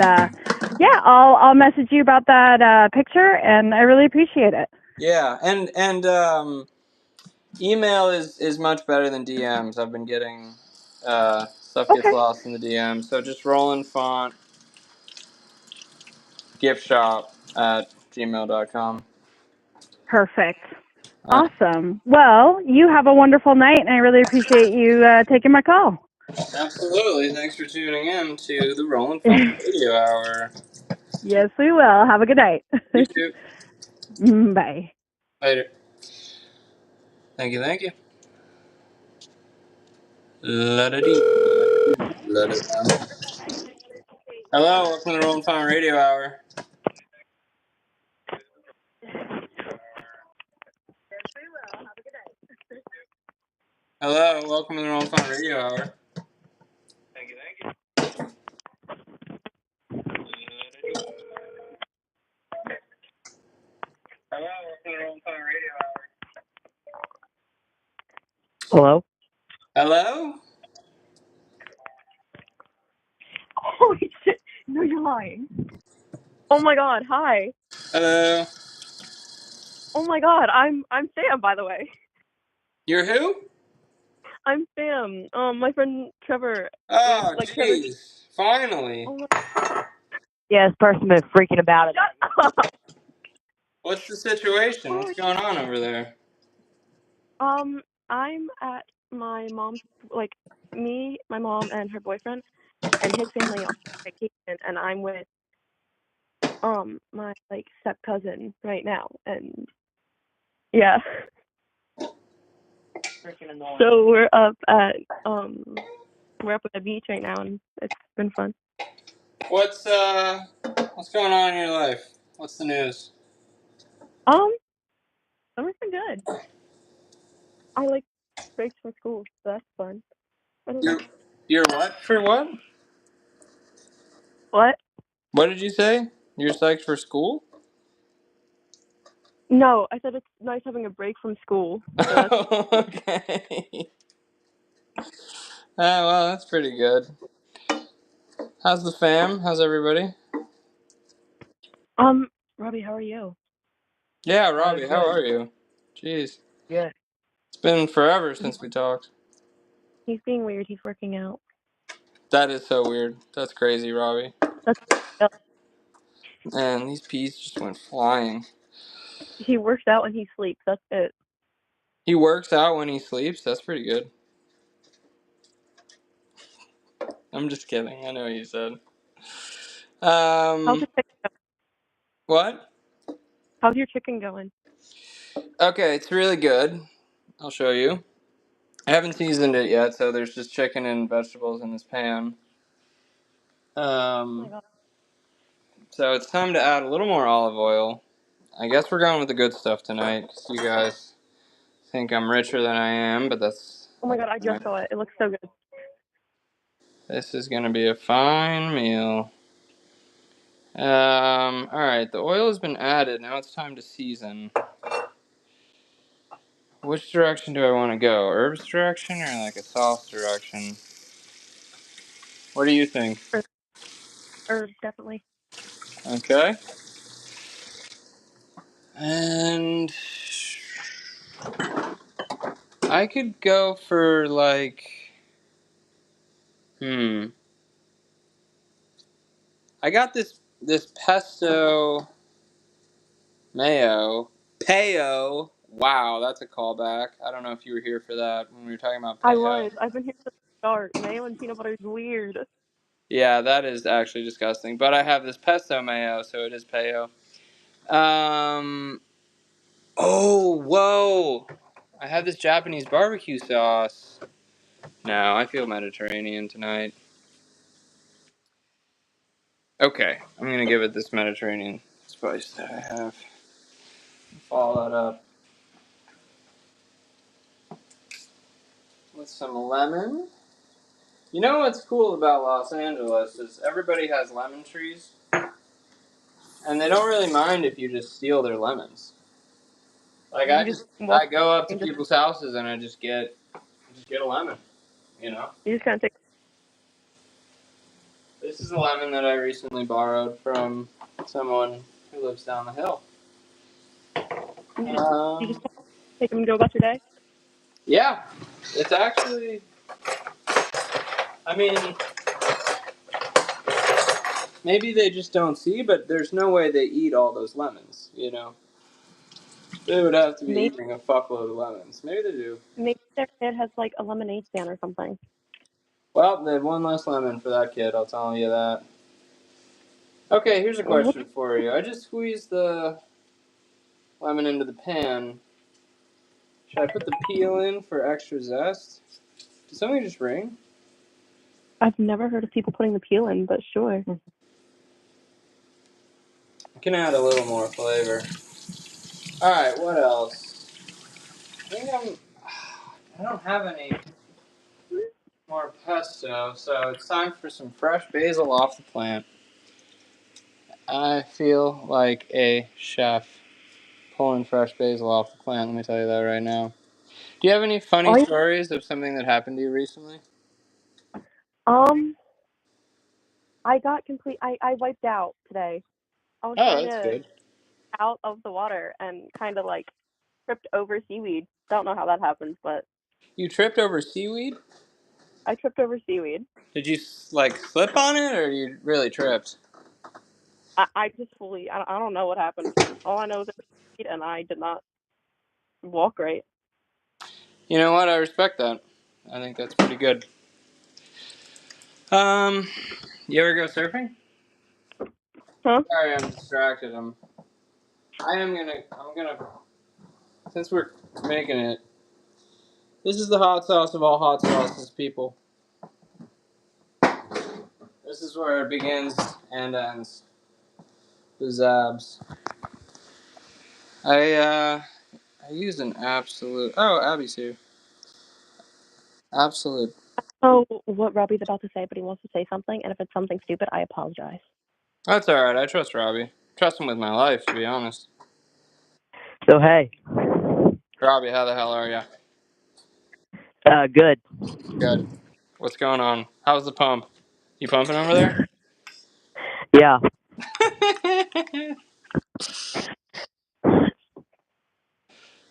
yeah, I'll message you about that picture, and I really appreciate it. Yeah, and email is much better than DMs. I've been getting stuff gets Okay. lost in the DMs. So just Roland Font gift shop at gmail.com. Perfect. Awesome. Well, you have a wonderful night, and I really appreciate you taking my call. Absolutely. Thanks for tuning in to the Roland Font Radio Hour. Yes, we will. Have a good night. You too. Bye. Later. Thank you. Thank you. La-da-dee. La-da-dum. Hello, welcome to the Rolling Font Radio Hour. Hello, welcome to the Rolling Font Radio Hour. Thank you. Hello, welcome to the Rolling Font Radio Hour. Hello? Hello? Hi. Oh my God. Hi. Hello. Oh my God. I'm Sam, by the way. You're who? I'm Sam. My friend Trevor. Oh, Trevor. jeez. Finally. Oh my. Yeah, this person been freaking about it. Shut up. What's the situation? What's Oh, going on over there? I'm at my mom's, me, my mom, and her boyfriend, and his family on vacation, and I'm with my step cousin right now, and yeah. Freaking annoying. So we're up at the beach right now, and it's been fun. What's going on in your life? What's the news? Summer's been good. I like breaks from school, so that's fun. I don't know. You're what? For what? What? What did you say? You're psyched for school? No, I said it's nice having a break from school. So that's Oh, okay. Ah, well, that's pretty good. How's the fam? How's everybody? Robbie, how are you? Yeah, Robbie, how Good. are you? Jeez. Good. It's been forever since we talked. He's being weird. He's working out. That is so weird. That's crazy, Robbie. That's Man, these peas just went flying. he works out and he sleeps. That's it. He works out when he sleeps? That's pretty good. I'm just kidding. I know what you said. How's your chicken going? What? How's your chicken going? Okay, it's really good. I'll show you. I haven't seasoned it yet, so there's just chicken and vegetables in this pan. Oh my God. So it's time to add a little more olive oil. I guess we're going with the good stuff tonight, 'cause you guys think I'm richer than I am, but that's Oh my God, I just alright. saw it. It looks so good. This is gonna be a fine meal. Alright, the oil has been added. Now it's time to season. Which direction do I want to go? Herbs direction or like a sauce direction? What do you think? Herbs, definitely. Okay. And I could go for I got this pesto mayo. Payo. Wow, that's a callback. I don't know if you were here for that when we were talking about I payo. was. I've been here since the start. Mayo and peanut butter is weird. Yeah, that is actually disgusting. But I have this pesto mayo, so it is payo. Oh, whoa. I have this Japanese barbecue sauce. No, I feel Mediterranean tonight. Okay, I'm gonna give it this Mediterranean spice that I have. Follow that up with some lemon. You know what's cool about Los Angeles is everybody has lemon trees, and they don't really mind if you just steal their lemons. Like You just I walk go up to and just people's houses and I just get a lemon. You know, you just kind of take. this is a lemon that I recently borrowed from someone who lives down the hill. You just Um, take them and go about your day. yeah, it's actually. I mean, maybe they just don't see, but there's no way they eat all those lemons. You know, they would have to be Maybe eating a fuckload of lemons. Maybe they do. their kid has a lemonade stand or something. Well, they have one less lemon for that kid. I'll tell you that. Okay, here's a What? question for you. I just squeezed the lemon into the pan. Should I put the peel in for extra zest? Did something just ring? I've never heard of people putting the peel in, but sure. I can add a little more flavor. Alright, what else? I don't have any more pesto, so it's time for some fresh basil off the plant. I feel like a chef pulling fresh basil off the plant, let me tell you that right now. Do you have any funny All you, stories of something that happened to you recently? um, I got complete. I wiped out today. I was Oh, trying that's to good. out of the water and kind of like tripped over seaweed. Don't know how that happened, but You tripped over seaweed? I tripped over seaweed. Did you like slip on it, or you really tripped? I just fully. I don't know what happened. All I know is it was seaweed, and I did not walk right. You know what? I respect that. I think that's pretty good. Um, you ever go surfing? Huh? Sorry, I'm distracted. I'm gonna. Since we're making it, this is the hot sauce of all hot sauces, people. This is where it begins and ends. The Zabs. I used an absolute. Oh, Abby's here. Absolute. Oh, what Robbie's about to say, but he wants to say something, and if it's something stupid, I apologize. That's all right. I trust Robbie. Trust him with my life, to be honest. So hey, Robbie, how the hell are you? good. Good. What's going on? How's the pump? You pumping over there? Yeah,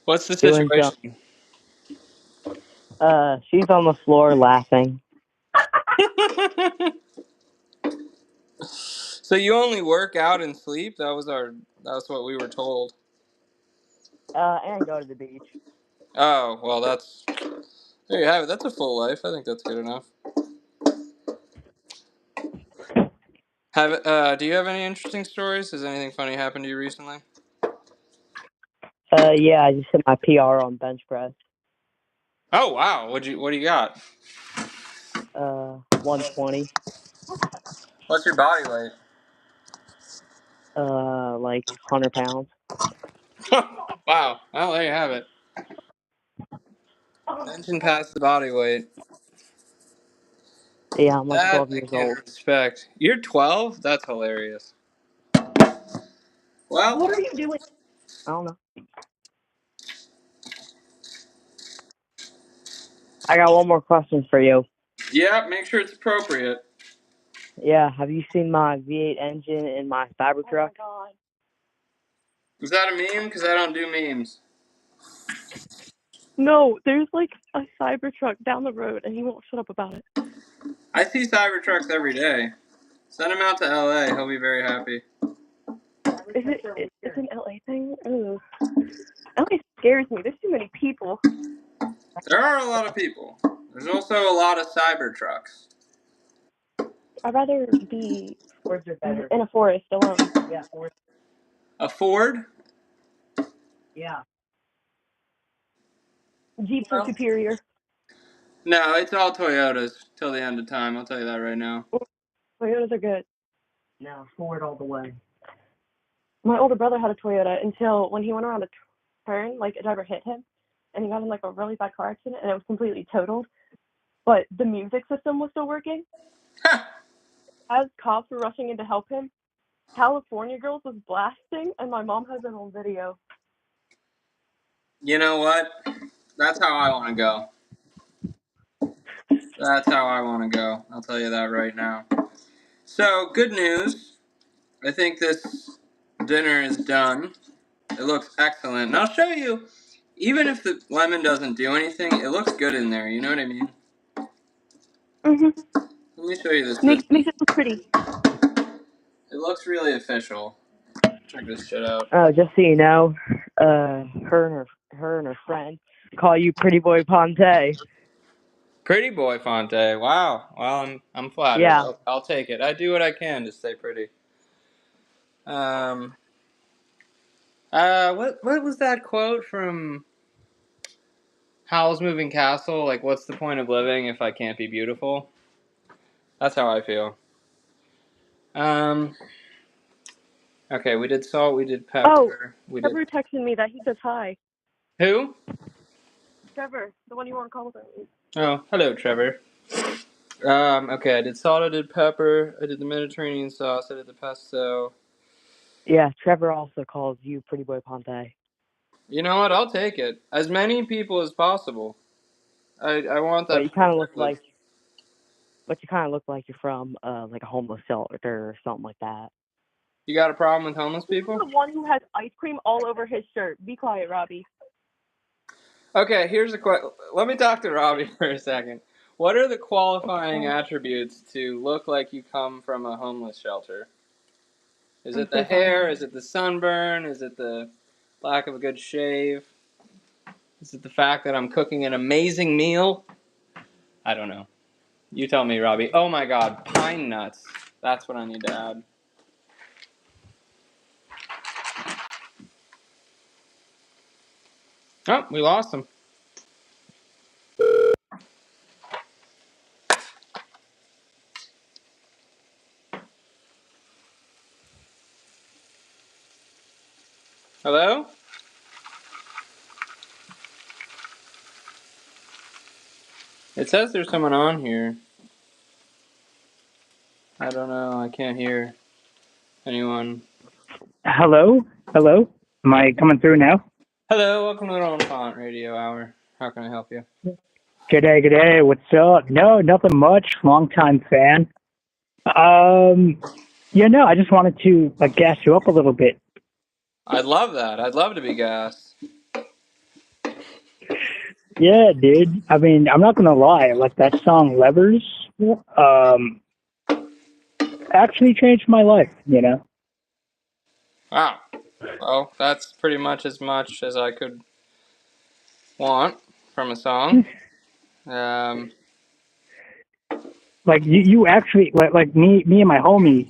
What's the doing some. situation? She's on the floor laughing. So you only work out and sleep? That's what we were told. And go to the beach. Oh, well there you have it. That's a full life. I think that's good enough. Do you have any interesting stories? Has anything funny happened to you recently? Yeah, I just hit my PR on bench press. Oh wow, what do you got? 120. What's your body weight? Like 100 pounds. Wow. Well, there you have it. Mention past the body weight. Yeah, I'm like That 12 I years can't old. respect. You're 12? That's hilarious. Well, What are you doing? I don't know. I got one more question for you. yeah, make sure it's appropriate. Yeah, have you seen my V8 engine in my Cybertruck? Oh my Was that a meme? Because I don't do memes. No, there's like a Cybertruck down the road, and he won't shut up about it. I see Cybertrucks every day. Send him out to LA. He'll be very happy. It's an LA thing? Ooh. LA scares me. There's too many people. There are a lot of people. There's also a lot of Cybertrucks. I'd rather be in a forest alone. A Ford? Yeah. Jeeps are Well, superior. no, it's all Toyotas till the end of time. I'll tell you that right now. Toyotas are good. No, Ford all the way. My older brother had a Toyota until when he went around a turn, like a driver hit him, and he got in like a really bad car accident, and it was completely totaled. But the music system was still working. As cops were rushing in to help him, California Girls was blasting, and my mom has it on video. You know what? That's how I want to go. That's how I want to go. I'll tell you that right now. So, good news. I think this dinner is done. It looks excellent. And I'll show you, even if the lemon doesn't do anything, it looks good in there. You know what I mean? Mhm. Let me show you this Makes biscuit. it look pretty. It looks really official. Check this shit out. Just so you know, her and her friend call you Pretty Boy Ponte. Pretty boy Fonte. Wow. Well, I'm flattered. Yeah. I'll take it. I do what I can to stay pretty. Um. What was that quote from Howl's Moving Castle? Like, what's the point of living if I can't be beautiful? That's how I feel. Um. Okay, we did salt. We did Oh, pepper. We did Trevor texted me that he says hi. who? Trevor, the one you want to call with me. Oh, hello, Trevor. Okay, I did salt. I did pepper. I did the Mediterranean sauce. I did the pesto. Yeah, Trevor also calls you Pretty Boy Ponte. You know what? I'll take it. As many people as possible. I want But that you kind of look privilege. like but you kind of look like you're from like a homeless shelter or something like that. You got a problem with homeless people? The one who has ice cream all over his shirt. Be quiet, Robbie. Okay, here's a question. Let me talk to Robbie for a second. What are the qualifying attributes to look like you come from a homeless shelter? Is I'm it the so sorry. hair? Is it the sunburn? Is it the lack of a good shave? Is it the fact that I'm cooking an amazing meal? I don't know. You tell me, Robbie. Oh my god, pine nuts. That's what I need to add. Oh, we lost him. Hello? It says there's someone on here. I don't know. I can't hear anyone. Hello? Hello? Am I coming through now? Hello, welcome to the Roland Faunte Radio Hour. How can I help you? G'day, g'day. What's up? No, nothing much. Long time fan. No, I just wanted to gas you up a little bit. I'd love that. I'd love to be gassed. Yeah, dude. I mean, I'm not gonna lie. Like that song "Levers," actually changed my life. Wow. Well, that's pretty much as I could want from a song. Like you actually like me and my homie.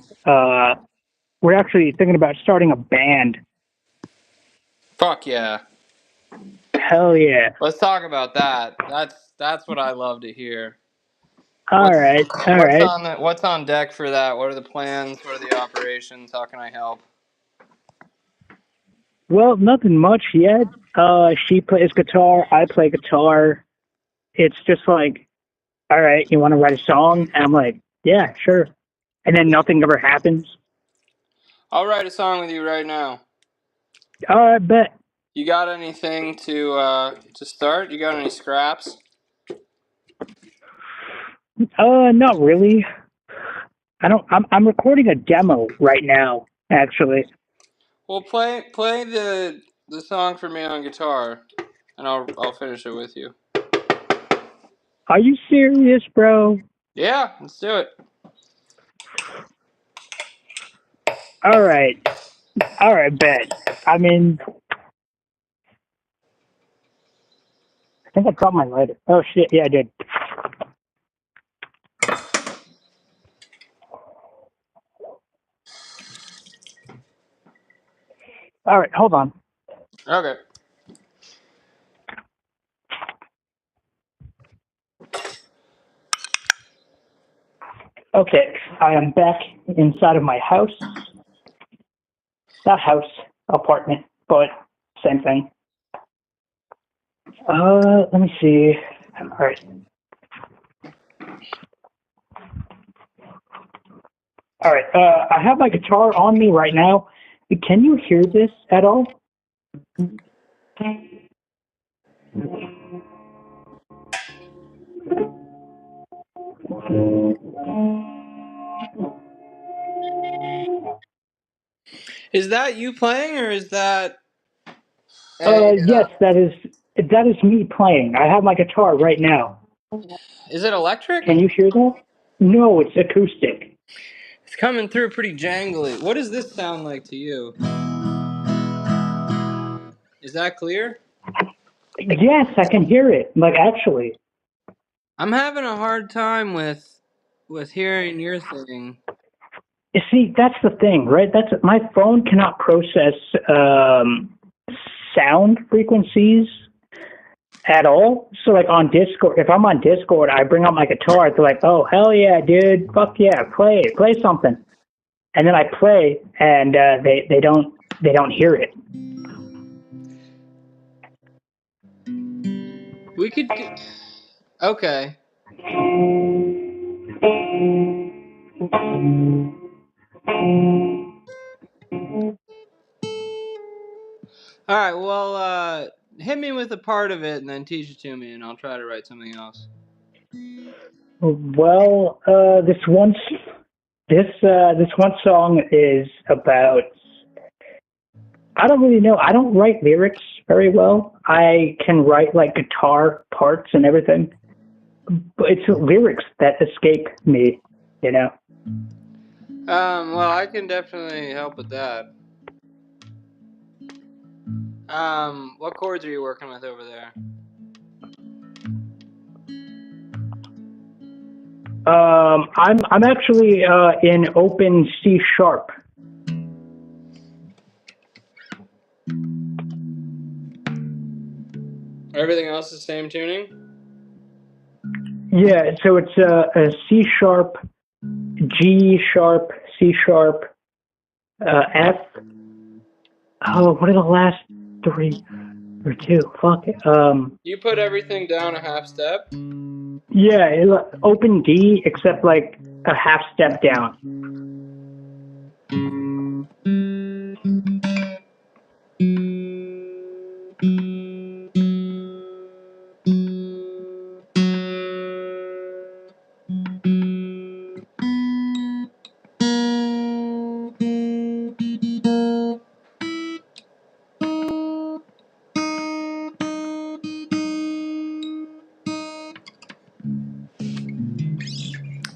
We're actually thinking about starting a band. Fuck yeah. Hell yeah! Let's talk about that. That's what I love to hear. All What's right, all what's right. on what's on deck for that? What are the plans? What are the operations? How can I help? Well, nothing much yet. She plays guitar, I play guitar. It's just like, all right, you want to write a song? And I'm like, yeah, sure. And then nothing ever happens. I'll write a song with you right now. All right, bet. You got anything to start? You got any scraps? Not really. I don't. I'm recording a demo right now, actually. Well, play the song for me on guitar, and I'll finish it with you. Are you serious, bro? Yeah, let's do it. All right, bet. I mean, I think I dropped my lighter. Oh shit, yeah, I did. All right, hold on. Okay. Okay, I am back inside of my house. Not house, apartment, but same thing. Let me see. All right. All right. I have my guitar on me right now. Can you hear this at all? Is that you playing, or is that a? Yes, that is me playing. I have my guitar right now. Is it electric? Can you hear that? No, it's acoustic. It's coming through pretty jangly. What does this sound like to you? Is that clear? Yes, I can hear it. Like actually. I'm having a hard time with hearing your thing. You see, that's the thing, right? That's my phone cannot process sound frequencies at all. So like on Discord, if I'm on Discord, I bring out my guitar. They're like, "Oh hell yeah, dude! Fuck yeah, play something." And then I play, and they don't hear it. We could. Okay. All right. Well, hit me with a part of it, and then teach it to me, and I'll try to write something else. Well, this one song is about. I don't really know. I don't write lyrics very well. I can write like guitar parts and everything, but it's lyrics that escape me. You know. Well, I can definitely help with that. What chords are you working with over there? I'm actually in open C sharp. Everything else the same tuning? Yeah, so it's a C sharp, G sharp, C sharp, F. Oh, what are the last three or two? Fuck. You put everything down a half step? Yeah, open D except like a half step down.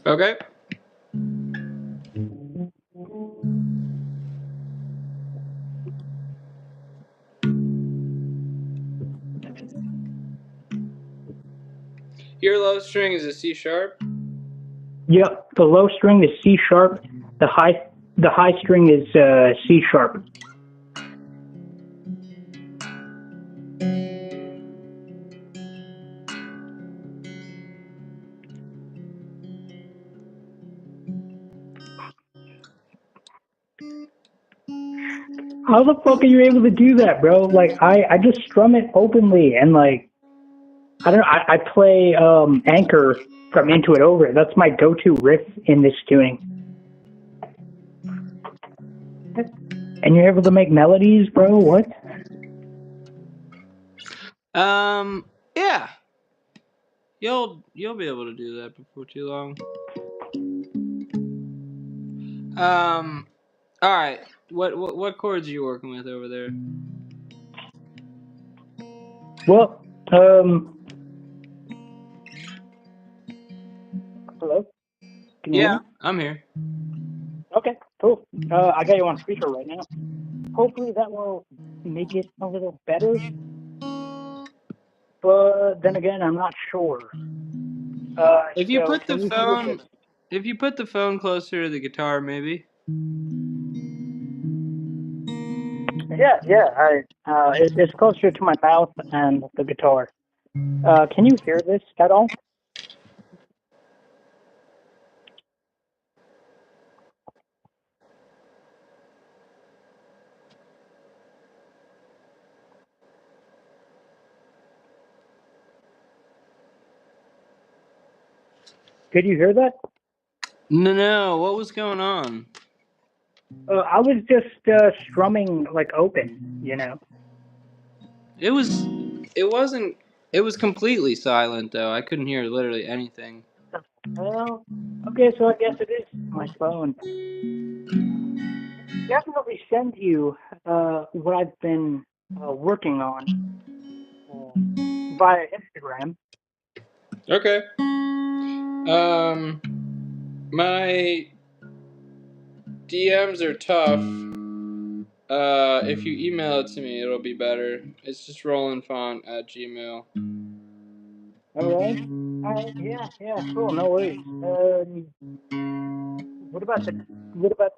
Okay. Your low string is a C sharp? Yep, the low string is C sharp. The high string is C sharp. How the fuck are you able to do that, bro? Like I just strum it openly and like I don't know, I play Anchor from Into It Over It. That's my go-to riff in this tuning. And you're able to make melodies, bro? What? Yeah. You'll be able to do that before too long. All right. What chords are you working with over there? Well, hello? Can you hear Yeah, me? I'm here. Okay, cool. I got you on speaker right now. Hopefully that will make it a little better. But then again, I'm not sure. If you So put the can you hear this? phone closer to the guitar, maybe. Yeah. It's closer to my mouth and the guitar. Can you hear this at all? Could you hear that? No. What was going on? I was just strumming like open, you know. It was. It wasn't. It was completely silent though. I couldn't hear literally anything. Well, okay, so I guess it is my phone. Definitely send you what I've been working on via Instagram. Okay. My DMs are tough. If you email it to me, it'll be better. It's just Roland Faunte at Gmail. All right. Yeah, cool. No worries. What about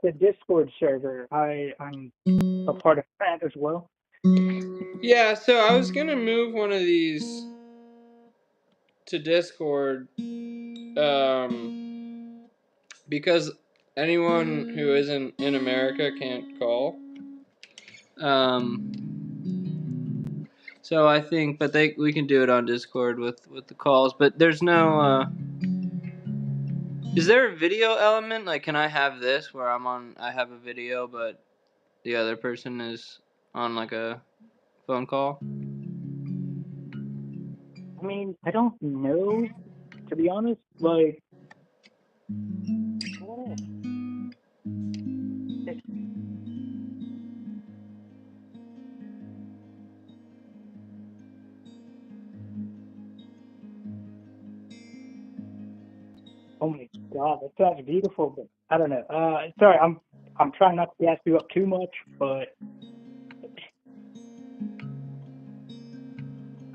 the Discord server? I'm a part of that as well. Yeah, so I was gonna move one of these to Discord, because anyone who isn't in America can't call. Um, so I think, but we can do it on Discord with the calls. But there's no. Is there a video element? Like, can I have this where I have a video, but the other person is on like a phone call? I mean, I don't know. to be honest. Like, oh my God, that sounds beautiful, but I don't know. Sorry, I'm trying not to gas you up too much, but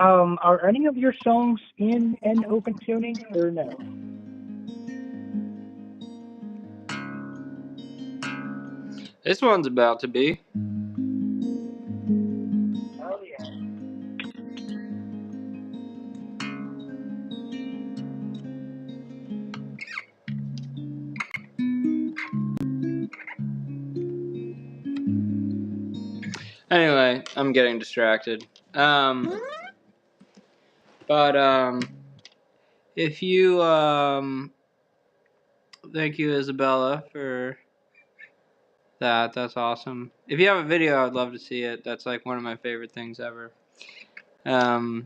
are any of your songs in an open tuning or no? This one's about to be. Oh yeah. Anyway, I'm getting distracted. But if you thank you, Isabella, for that. That's awesome. If you have a video, I'd love to see it. That's like one of my favorite things ever. But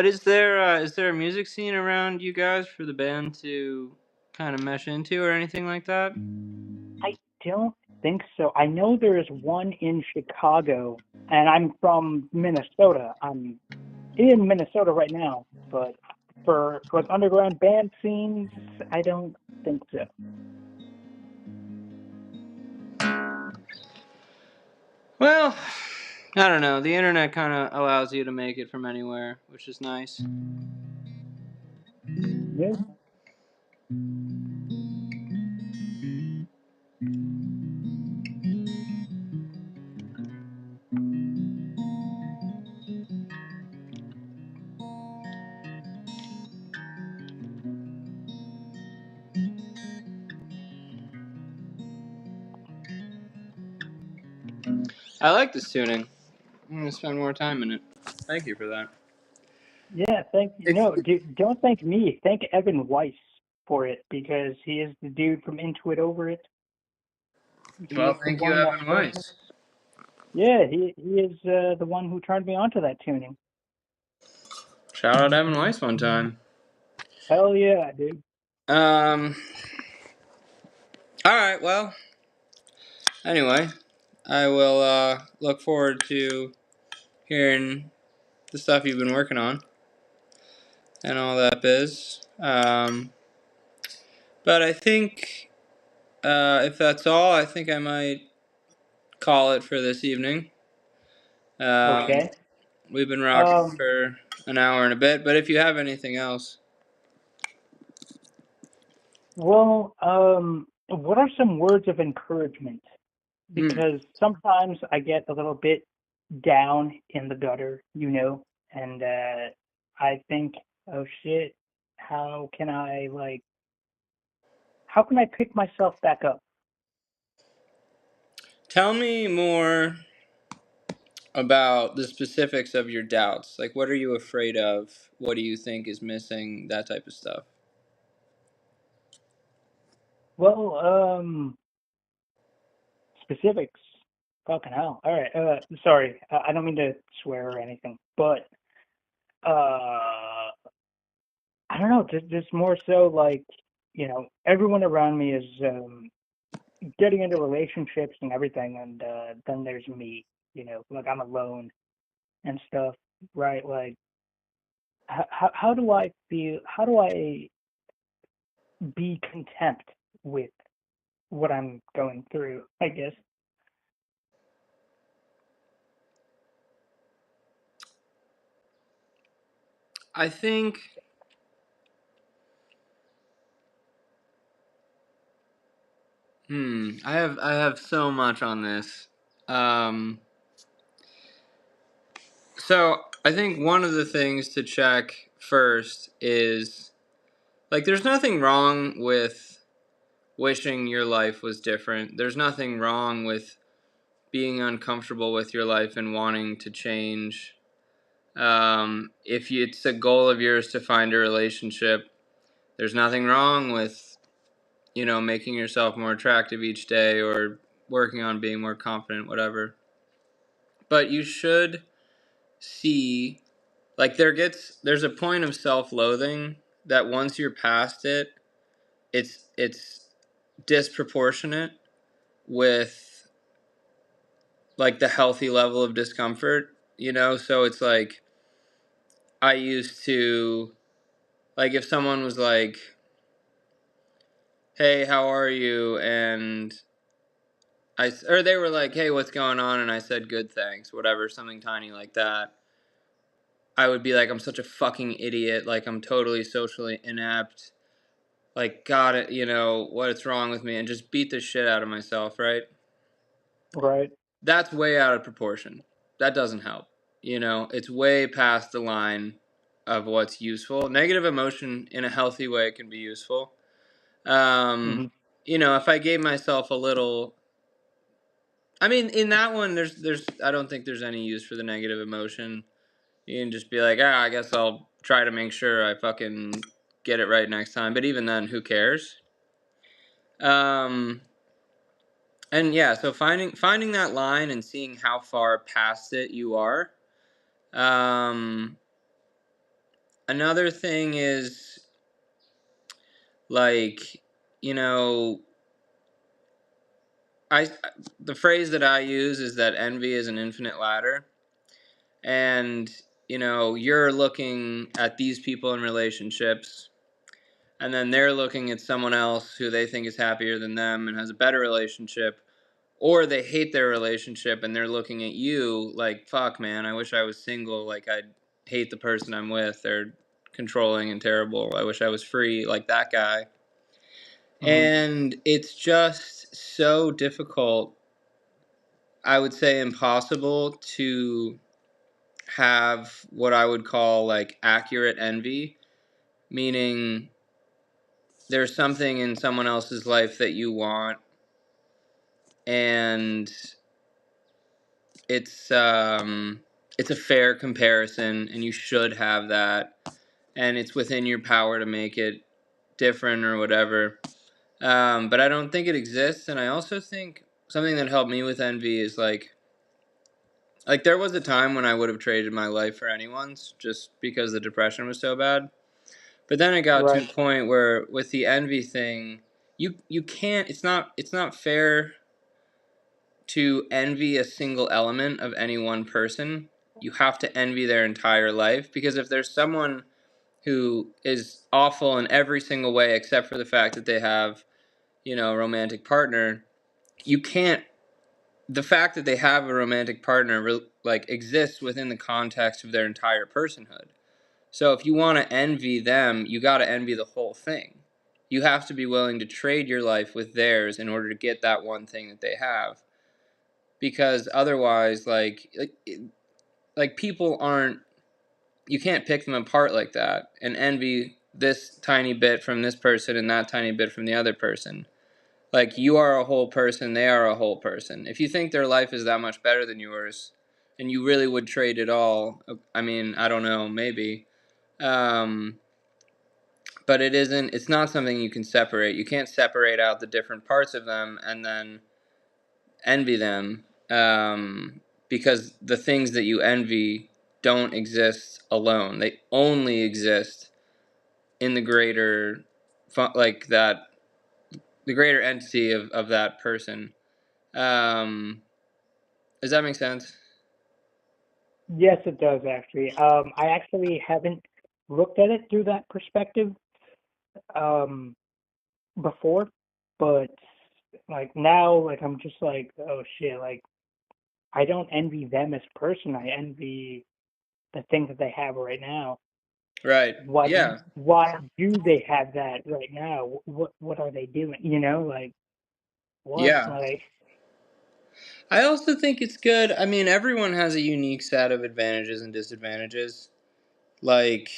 is there a music scene around you guys for the band to kind of mesh into or anything like that? I don't think so. I know there is one in Chicago, and I'm from Minnesota. I'm in Minnesota right now, but for like underground band scenes, I don't think so. Well, I don't know. The internet kind of allows you to make it from anywhere, which is nice. Yeah. I like this tuning. I'm gonna spend more time in it. Thank you for that. Yeah, thank you. If, No, don't thank me. Thank Evan Weiss for it because he is the dude from Intuit Over It. He well, is the thank you, one that Evan turned me. Weiss. Yeah, he is the one who turned me onto that tuning. Shout out Evan Weiss one time. Hell yeah, dude. All right. Well, anyway, I will look forward to hearing the stuff you've been working on and all that biz. But I think if that's all, I think I might call it for this evening. Okay. We've been rocking Um, for an hour and a bit, but if you have anything else. well, what are some words of encouragement? Because sometimes I get a little bit down in the gutter, and I think, oh shit, how can I pick myself back up? Tell me more about the specifics of your doubts. Like, what are you afraid of? What do you think is missing? That type of stuff. Well, specifics. Fucking hell. All right. Sorry, I don't mean to swear or anything, but I don't know. Just more so like, everyone around me is getting into relationships and everything, and then there's me. Like I'm alone and stuff, right? Like, how do I feel? How do I be content with what I'm going through? I guess. I think. I have so much on this. Um, so I think one of the things to check first is like there's nothing wrong with wishing your life was different. There's nothing wrong with being uncomfortable with your life and wanting to change. If it's a goal of yours to find a relationship, there's nothing wrong with, making yourself more attractive each day or working on being more confident, whatever. But you should see like there's a point of self-loathing that once you're past it, it's disproportionate with like the healthy level of discomfort, you know? So it's like I used to, like, if someone was like, "Hey, how are you?" and or they were like, "Hey, what's going on?" and I said, "Good, thanks," whatever, something tiny like that. I would be like, "I'm such a fucking idiot. Like, I'm totally socially inept. Like, got it, you know, what's wrong with me?" and just beat the shit out of myself, right? Right. That's way out of proportion. That doesn't help. You know, it's way past the line of what's useful. Negative emotion in a healthy way can be useful. Hmm. You know, if I gave myself a little, I mean, in that one, I don't think there's any use for the negative emotion. You can just be like, I guess I'll try to make sure I fucking get it right next time. But even then, who cares? Um, and yeah, so finding that line and seeing how far past it you are. Um, Another thing is like, you know, I the phrase that I use is that envy is an infinite ladder, and you know, you're looking at these people in relationships, and then they're looking at someone else who they think is happier than them and has a better relationship, or they hate their relationship and they're looking at you like, fuck, man, I wish I was single. Like, I hate the person I'm with. They're controlling and terrible. I wish I was free, like that guy. Hmm. And it's just so difficult, I would say impossible, to have what I would call like accurate envy, meaning there's something in someone else's life that you want, and it's a fair comparison and you should have that, and it's within your power to make it different or whatever. But I don't think it exists. And I also think something that helped me with envy is like there was a time when I would have traded my life for anyone's just because the depression was so bad. But then it got to a Right. point where with the envy thing, you can't, it's not fair to envy a single element of any one person. You have to envy their entire life, because if there's someone who is awful in every single way except for the fact that they have, you know, a romantic partner, you can't, the fact that they have a romantic partner like exists within the context of their entire personhood. So if you want to envy them, you got to envy the whole thing. You have to be willing to trade your life with theirs in order to get that one thing that they have, because otherwise like people aren't, you can't pick them apart like that and envy this tiny bit from this person and that tiny bit from the other person. Like, you are a whole person, they are a whole person. If you think their life is that much better than yours and you really would trade it all, I mean, I don't know, maybe. Um, but it's not something you can separate. You can't separate out the different parts of them and then envy them, because the things that you envy don't exist alone. They only exist in the greater, like that, the greater entity of that person. Um, does that make sense? Yes, it does actually. I actually haven't looked at it through that perspective um before, but like now, like I'm just like, oh shit, like I don't envy them as a person. I envy the things that they have right now. Right. Yeah. Why do they have that right now? What are they doing? You know, like what? Yeah. Like I also think it's good. I mean, everyone has a unique set of advantages and disadvantages. Like,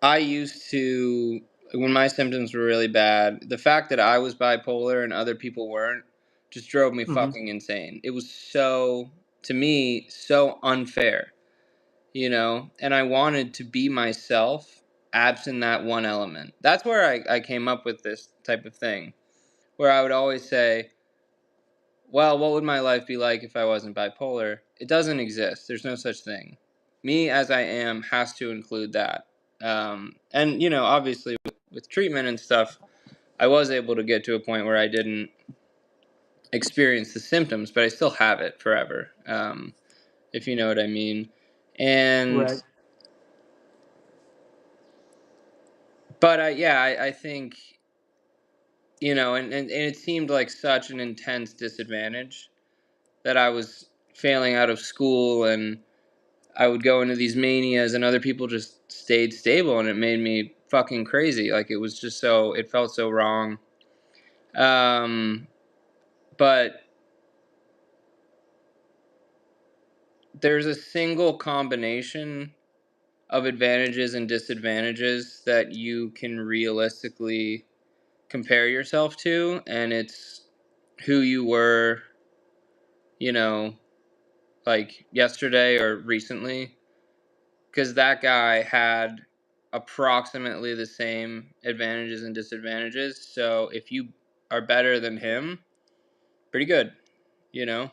I used to, when my symptoms were really bad, the fact that I was bipolar and other people weren't just drove me hmm. fucking insane. It was so, to me, so unfair, you know? And I wanted to be myself absent that one element. That's where I came up with this type of thing, where I would always say, well, what would my life be like if I wasn't bipolar? It doesn't exist. There's no such thing. me as I am has to include that. And you know, obviously with treatment and stuff, I was able to get to a point where I didn't experience the symptoms, but I still have it forever, if you know what I mean. And Right. but yeah, I think, you know, and it seemed like such an intense disadvantage that I was failing out of school, and I would go into these manias, and other people just stayed stable, and it made me fucking crazy. Like, it was just so, it felt so wrong. But there's a single combination of advantages and disadvantages that you can realistically compare yourself to, and it's who you were, you know, like yesterday or recently, because that guy had approximately the same advantages and disadvantages. So if you are better than him, pretty good, you know.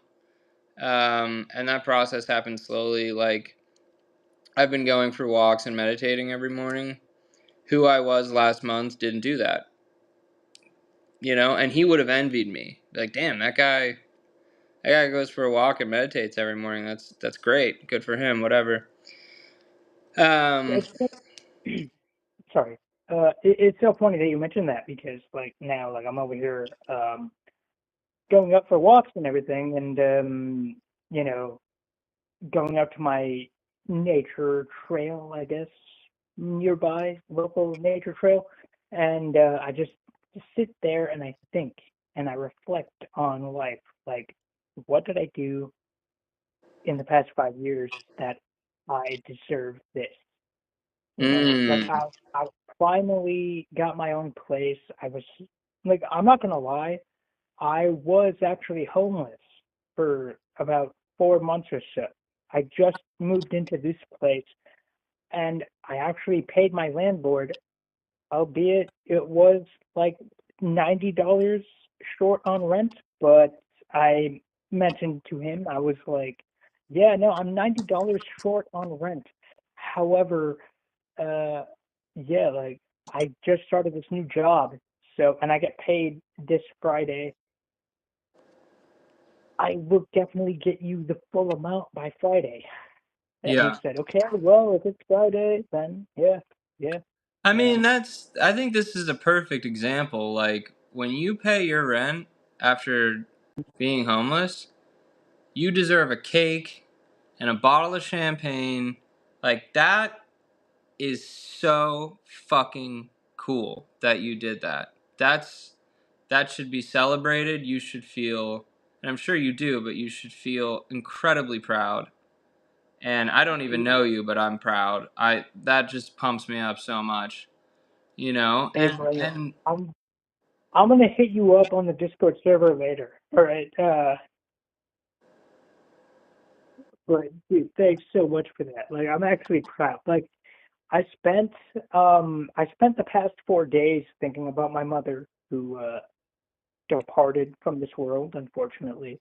And that process happened slowly. Like, I've been going for walks and meditating every morning. Who I was last month didn't do that, you know, and he would have envied me. Like, damn, that guy goes for a walk and meditates every morning. That's great. Good for him. Whatever. It's sorry. It's so funny that you mentioned that because like now like I'm over here going up for walks and everything and you know going up to my nature trail, I guess, nearby local nature trail, and I just sit there and I think and I reflect on life. Like, what did I do in the past 5 years that I deserve this? You know, like mm, I finally got my own place. I was like, I'm not gonna lie, I was actually homeless for about 4 months or so. I just moved into this place and I actually paid my landlord, albeit it was like $90 short on rent, but I mentioned to him, I was like, yeah, no, I'm $90 short on rent. However, uh, yeah, like I just started this new job, so and I get paid this Friday. I will definitely get you the full amount by Friday. And he yeah. said, okay, well, if it's Friday, then yeah, yeah. I mean, Um, I think this is a perfect example. Like, when you pay your rent after being homeless, you deserve a cake and a bottle of champagne. Like, that is so fucking cool that you did that. That should be celebrated. You should feel, and I'm sure you do, but you should feel incredibly proud. And I don't even know you, but I'm proud. I That just pumps me up so much, you know. hey, And brother, and I'm gonna hit you up on the Discord server later. All right. But dude, thanks so much for that. Like, I'm actually proud. Like, I spent I spent the past 4 days thinking about my mother who departed from this world, unfortunately.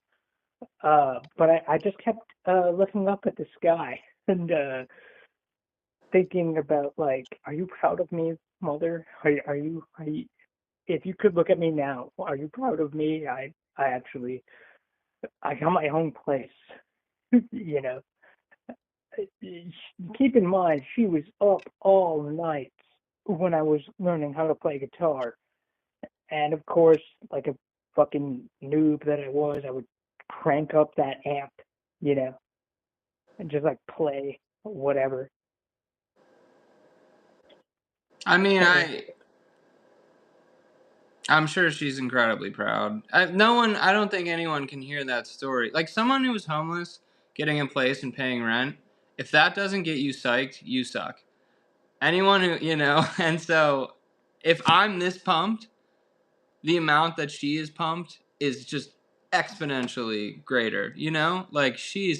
But I just kept looking up at the sky and thinking about like, are you proud of me, mother? Are you if you could look at me now, are you proud of me? I actually I got my own place. You know, keep in mind she was up all night when I was learning how to play guitar, and of course, like a fucking noob that I was, I would crank up that amp, you know, and just like play whatever. I mean, Uh, I'm sure she's incredibly proud. No one, I don't think anyone can hear that story. Like, someone who was homeless, getting a place and paying rent. If that doesn't get you psyched, you suck. Anyone who, you know, and so if I'm this pumped, the amount that she is pumped is just exponentially greater, you know? Like, she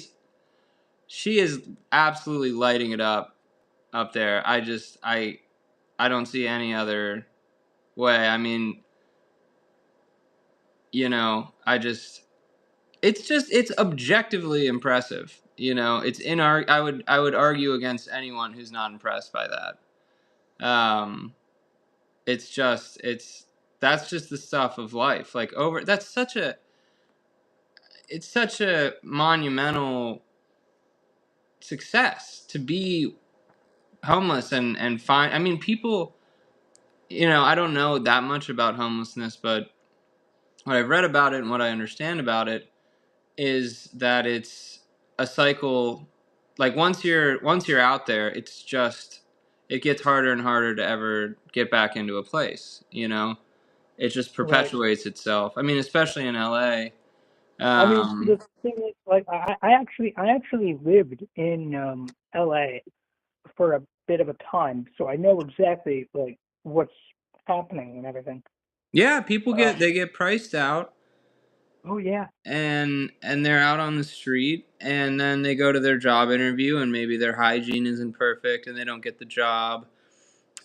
is absolutely lighting it up there. I don't see any other way. I mean, you know, it's objectively impressive. It's I would argue against anyone who's not impressed by that. It's just that's just the stuff of life. Like it's such a monumental success to be homeless and find. I mean, people. I don't know that much about homelessness, but what I've read about it and what I understand about it is that it's a cycle. Like once you're out there, it gets harder and harder to ever get back into a place. It just Right. perpetuates itself. I mean, especially in LA. I mean, the thing is, like, I actually lived in LA for a bit of a time, so I know exactly like what's happening and everything. Yeah, people Uh, get priced out, oh yeah, and they're out on the street, and then they go to their job interview, and maybe their hygiene isn't perfect and they don't get the job.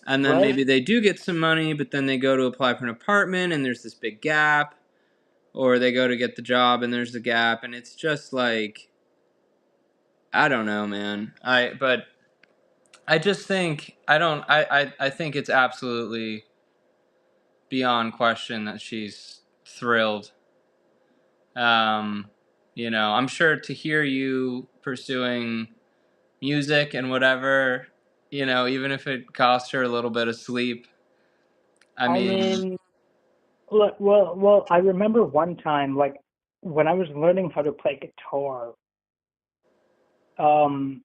And then right. maybe they do get some money, but then they go to apply for an apartment and there's this big gap, or they go to get the job and there's the gap, and it's just like, I don't know, man. But I just think I don't I think it's absolutely beyond question that she's thrilled. Um, I'm sure to hear you pursuing music and whatever, even if it cost her a little bit of sleep. I I mean, mean, look, well, I remember one time, like, when I was learning how to play guitar, um,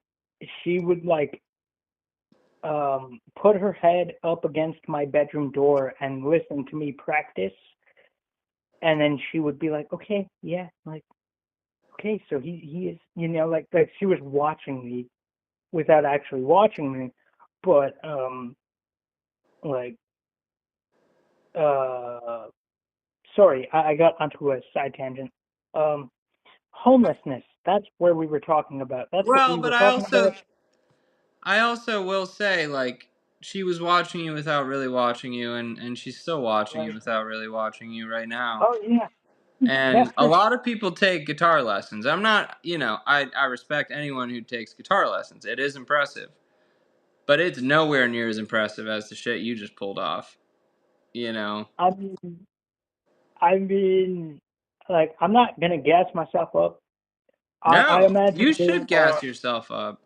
she would like put her head up against my bedroom door and listen to me practice, and then she would be like, "Okay, yeah, like, okay, so he is, like she was watching me without actually watching me, but like, uh, sorry, I got onto a side tangent. Um, Homelessness. That's where we were talking about. That's what well, we but were I talking also about. I also will say, like, she was watching you without really watching you, and she's still watching you Like, without really watching you right now. oh yeah, And that's a for lot of people take guitar lessons. I'm not, I respect anyone who takes guitar lessons. It is impressive. But it's nowhere near as impressive as the shit you just pulled off. You know? I mean, I mean, like, I'm not gonna gas myself up. I No, you imagine there should gas are. yourself up.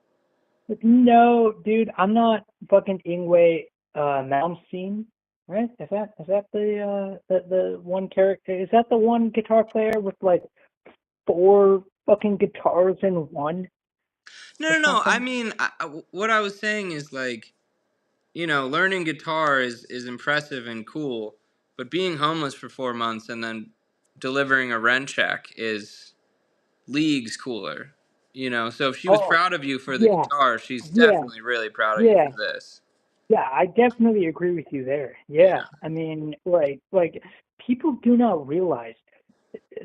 No, dude, I'm not fucking Ingwe Malmsteen, right? Is that the one character? Is that the one guitar player with like four fucking guitars in one No, or no, no. I something? mean, what I was saying is like, learning guitar is impressive and cool, but being homeless for 4 months and then delivering a rent check is leagues cooler. So if she was Oh, proud of you for the yeah, guitar, she's yeah, definitely really proud of you yeah, for this. yeah. I definitely agree with you there. Yeah, Yeah. I mean, like people do not realize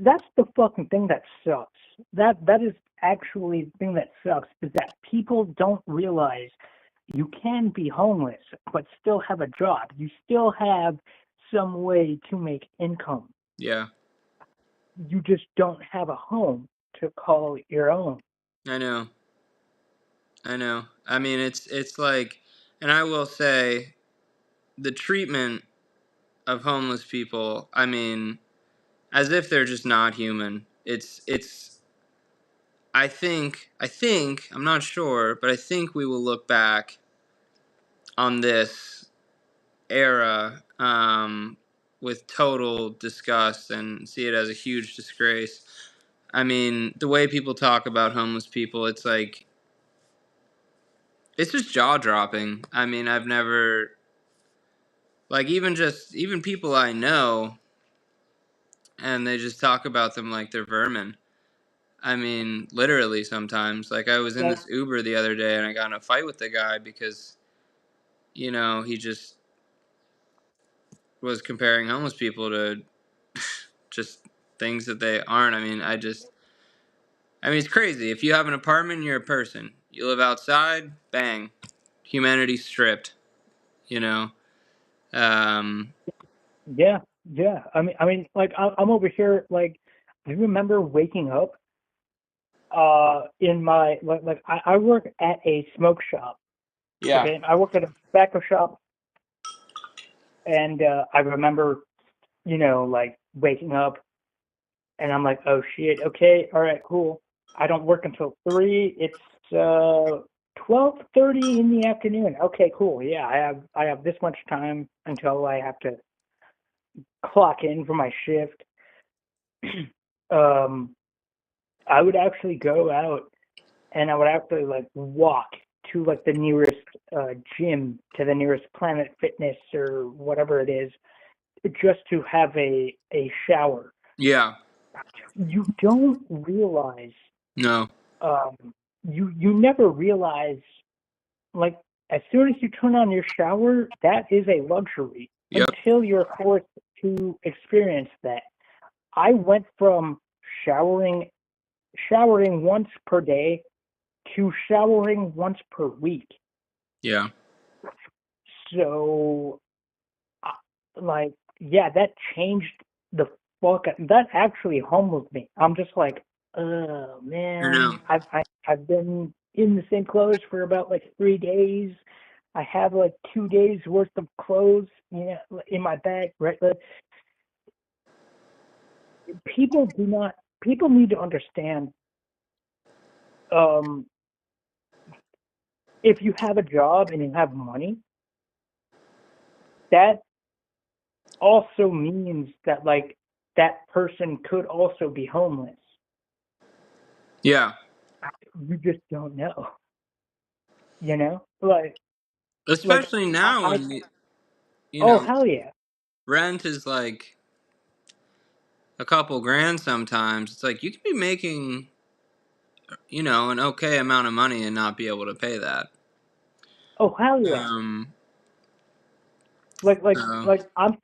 that's the fucking thing that sucks. That is actually the thing that sucks is that people don't realize you can be homeless but still have a job. You still have some way to make income. Yeah. You just don't have a home to call your own. I know. I know. I mean, it's like, and I will say, the treatment of homeless people, I mean, as if they're just not human. It's I think I'm not sure, but I think we will look back on this era with total disgust and see it as a huge disgrace. I mean, the way people talk about homeless people, it's like, it's just jaw dropping. I mean, I've never, like, even people I know, and they just talk about them like they're vermin. I mean, literally sometimes. Like, I was in Like, this Uber the other day and I got in a fight with the guy because, he just was comparing homeless people to just things that they aren't. I mean, it's crazy. If you have an apartment, you're a person. You live outside, bang, humanity stripped, you know? Um, yeah, yeah. I mean, like I'm over here. Like, I remember waking up in my I work at a smoke shop. Yeah. Okay, I work at a tobacco shop, and I remember, like waking up, and I'm like, oh shit, okay, all right, cool. I don't work until 3. It's 12:30 in the afternoon. Okay, cool. Yeah, I have this much time until I have to clock in for my shift. um, I would actually go out and I would actually like walk to like the nearest gym, to the nearest Planet Fitness or whatever it is, just to have a shower. Yeah. You don't realize, No. um, you never realize, like, as soon as you turn on your shower, that is a luxury Yep. until you're forced to experience that. I went from showering once per day to showering once per week. Yeah. So, uh, like, yeah, that changed the fuck. That actually humbled me. I'm just like, oh I know. man, I've been in the same clothes for about like 3 days. I have like 2 days worth of clothes, in my bag. Right? Like, people do not. People need to understand. Um, if you have a job and you have money, that also means that like that person could also be homeless. Yeah. You just don't know. Like Especially now I when oh hell yeah. rent is like a couple grand sometimes. It's like you could be making, an okay amount of money and not be able to pay that. Oh hell yeah. Um, Like like so like I'm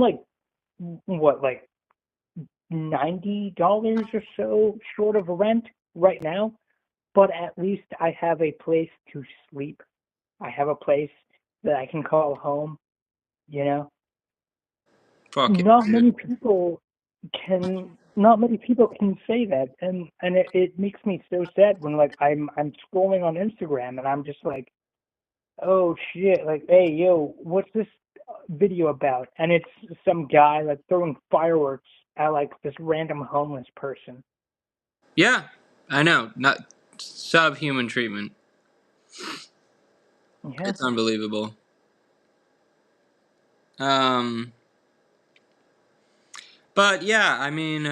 like what, like $90 or so short of rent right now, but at least I have a place to sleep. I have a place that I can call home, you know. fuck it, Not dude. many people can say that, and it makes me so sad when like I'm scrolling on Instagram and I'm just like, oh shit, like, hey yo, what's this video about? And it's some guy like throwing fireworks at like this random homeless person. Yeah, I know. Not subhuman treatment. Yeah. It's unbelievable. Um, but yeah, I mean,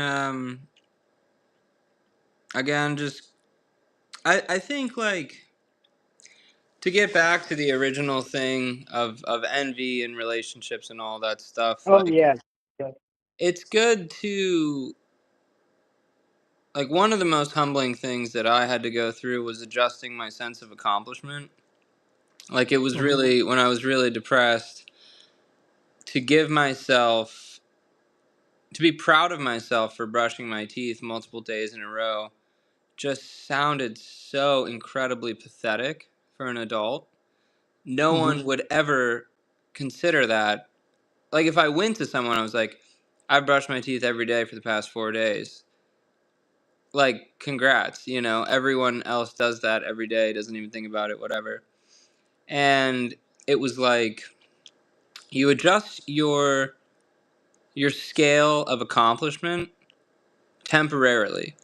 again, just I think like to get back to the original thing of envy and relationships and all that stuff, Oh like yeah. Yeah. it's good to like one of the most humbling things that I had to go through was adjusting my sense of accomplishment. Like it was Hmm. really when I was really depressed to give myself to be proud of myself for brushing my teeth multiple days in a row just sounded so incredibly pathetic for an adult. No Hmm. one would ever consider that. Like if I went to someone, I was like, I've brushed my teeth every day for the past 4 days. Like, congrats, everyone else does that every day, doesn't even think about it, whatever. And it was like you adjust your scale of accomplishment temporarily.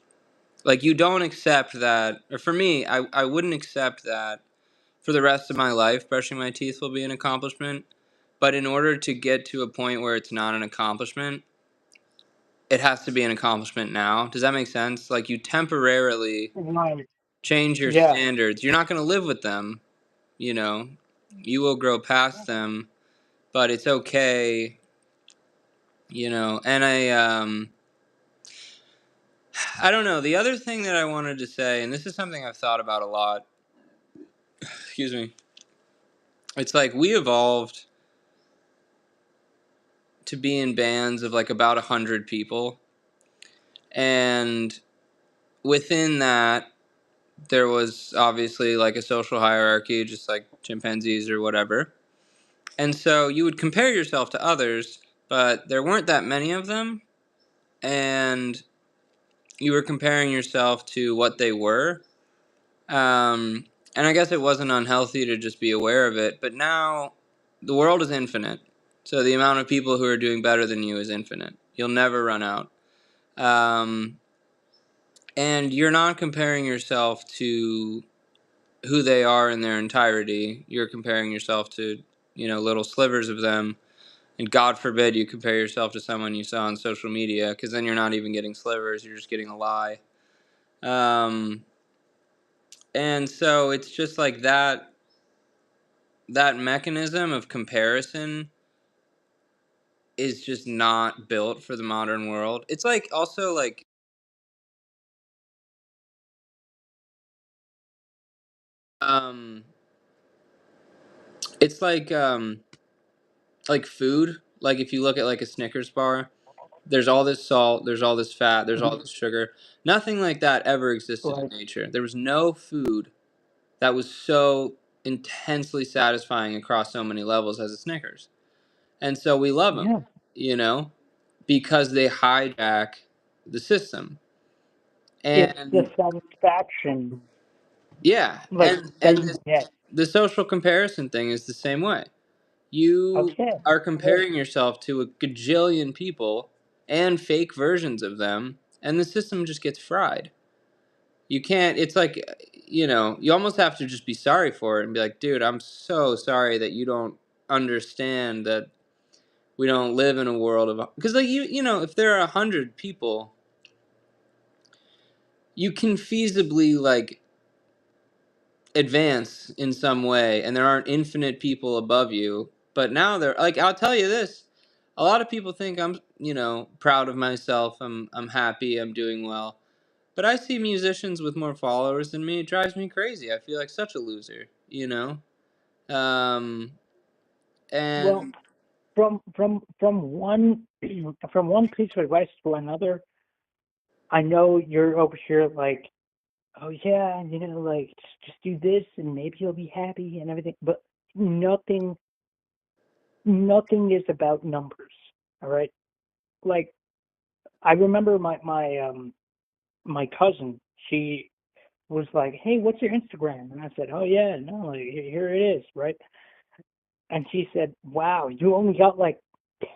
Like you don't accept that, or for me, I wouldn't accept that for the rest of my life brushing my teeth will be an accomplishment. But in order to get to a point where it's not an accomplishment, it has to be an accomplishment now. Does that make sense? Like you temporarily Right. change your Yeah. standards. You're not going to live with them, you know. You will grow past them, but it's okay. And I don't know. The other thing that I wanted to say, and this is something I've thought about a lot. Excuse me. It's like we evolved to be in bands of like about 100 people, and within that there was obviously like a social hierarchy, just like chimpanzees or whatever. And so you would compare yourself to others, but there weren't that many of them. And you were comparing yourself to what they were. And I guess it wasn't unhealthy to just be aware of it, but now the world is infinite. So the amount of people who are doing better than you is infinite. You'll never run out. Um, and you're not comparing yourself to who they are in their entirety. You're comparing yourself to, little slivers of them. And God forbid you compare yourself to someone you saw on social media, because then you're not even getting slivers, you're just getting a lie. And so it's just like that mechanism of comparison is just not built for the modern world. It's like also um it's like food. Like if you look at like a Snickers bar, there's all this salt, there's all this fat, there's all this sugar. Nothing like that ever existed in Right. nature. There was no food that was so intensely satisfying across so many levels as a Snickers. And so we love them, Yeah. you know, because they hijack the system. It's the And satisfaction yeah, like and that and you get. the social comparison thing is the same way. You Okay. are Yeah. comparing yourself to a gajillion people and fake versions of them, and the system just gets fried. You can't, it's like, you almost have to just be sorry for it and be like, dude, I'm so sorry that you don't understand that we don't live in a world of, because like if there are 100 people, you can feasibly like advance in some way, and there aren't infinite people above you. But now they're like, I'll tell you this, a lot of people think I'm proud of myself, I'm happy, I'm doing well, but I see musicians with more followers than me. It drives me crazy. I feel like such a loser, um Well, and from one from one piece of advice to another, I know you're over here like, oh yeah, like just do this and maybe you'll be happy and everything. But nothing nothing is about numbers. All right. Like I remember my cousin, she was like, hey, what's your Instagram? And I said, oh yeah, no, like, here it is, right? And she said, wow, you only got like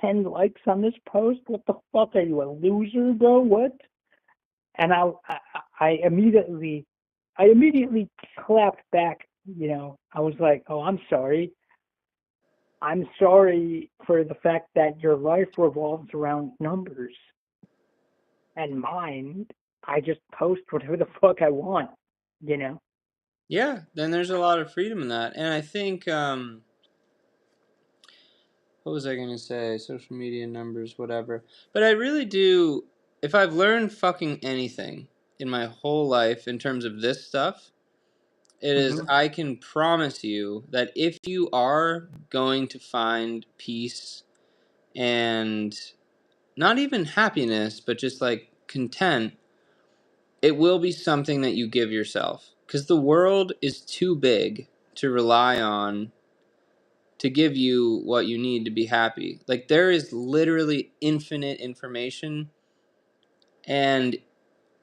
10 likes on this post? What the fuck? Are you a loser, bro? What? And I immediately clapped back. I was like, oh, I'm sorry. I'm sorry for the fact that your life revolves around numbers, and mine, I just post whatever the fuck I want, you know? yeah, then there's a lot of freedom in that. And I think what was I going to say? Social media numbers, whatever. But I really do, if I've learned fucking anything in my whole life in terms of this stuff, it is, Hmm. I can promise you that if you are going to find peace and not even happiness, but just like content, it will be something that you give yourself. Because the world is too big to rely on to give you what you need to be happy. Like there is literally infinite information, and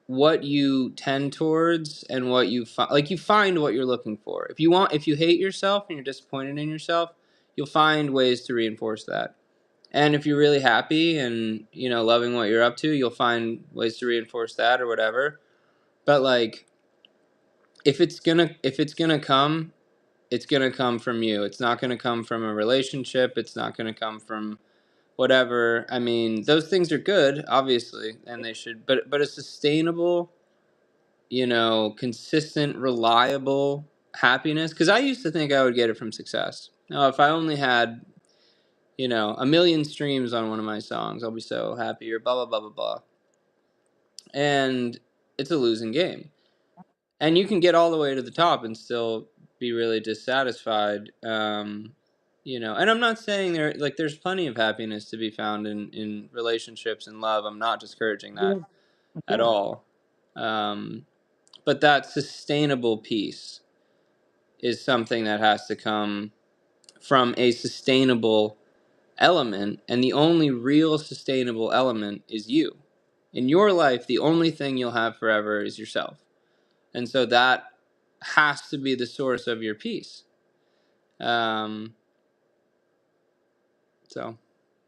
what you tend towards and what you find, like you find what you're looking for. If you hate yourself and you're disappointed in yourself, you'll find ways to reinforce that. And if you're really happy and loving what you're up to, you'll find ways to reinforce that or whatever. But like if it's gonna come, it's gonna come from you. It's not gonna come from a relationship. It's not gonna come from whatever. I mean, those things are good, obviously, and they should, but a sustainable, consistent, reliable happiness. Because I used to think I would get it from success. Now, if I only had, a million streams on one of my songs, I'll be so happy, or blah blah blah blah blah. And it's a losing game. And you can get all the way to the top and still be really dissatisfied. And I'm not saying there's plenty of happiness to be found in relationships and love. I'm not discouraging that Yeah. at Yeah. all. But that sustainable peace is something that has to come from a sustainable element, and the only real sustainable element is you. In your life, the only thing you'll have forever is yourself. And so that has to be the source of your peace. So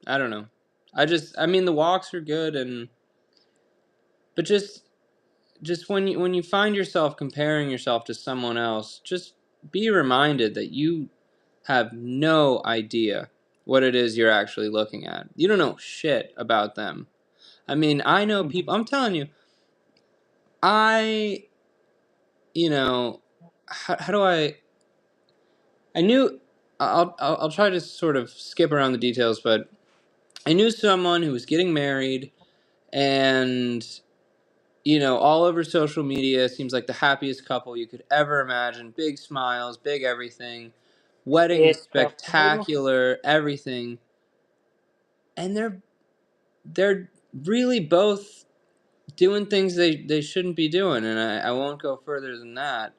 I don't know. I mean, the walks are good, but just when you find yourself comparing yourself to someone else, just be reminded that you have no idea what it is you're actually looking at. You don't know shit about them. I mean, I know people. I'm telling you, I, you know, how do I knew. I'll try to sort of skip around the details, but I knew someone who was getting married, and all over social media, seems like the happiest couple you could ever imagine. Big smiles, big everything. Wedding was It's a photo. spectacular, everything. And they're really both doing things they shouldn't be doing, and I won't go further than that.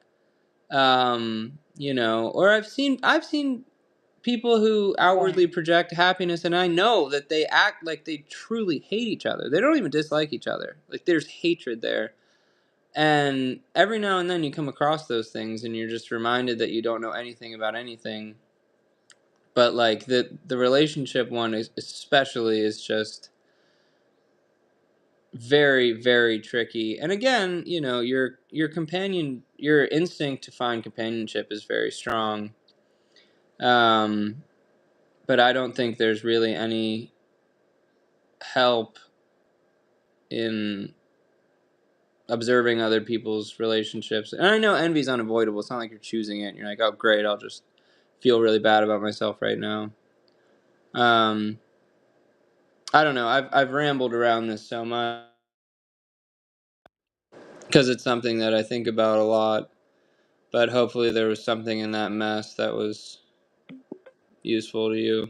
Or I've seen people who outwardly project happiness, and I know that they act like they truly hate each other. They don't even dislike each other. Like, there's hatred there. And every now and then you come across those things, and you're just reminded that you don't know anything about anything. But like the relationship one especially is just very, very tricky. And again, your instinct to find companionship is very strong. Um, but I don't think there's really any help in observing other people's relationships. And I know envy's unavoidable. It's not like you're choosing it and you're like, oh great, I'll just feel really bad about myself right now. I don't know. I've rambled around this so much because it's something that I think about a lot. But hopefully there was something in that mess that was useful to you.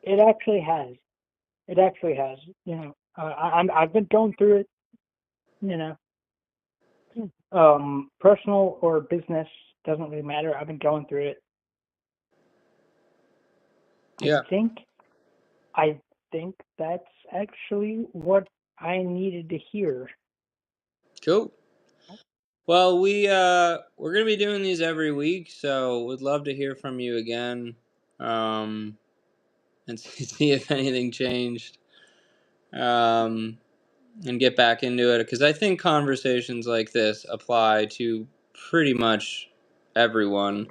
It actually has. It actually has. I've been going through it. You know, personal or business doesn't really matter. I've been going through it. I Yeah. think, I think that's actually what I needed to hear. Cool. Well, we're gonna be doing these every week, so would love to hear from you again, and see if anything changed, and get back into it, because I think conversations like this apply to pretty much everyone.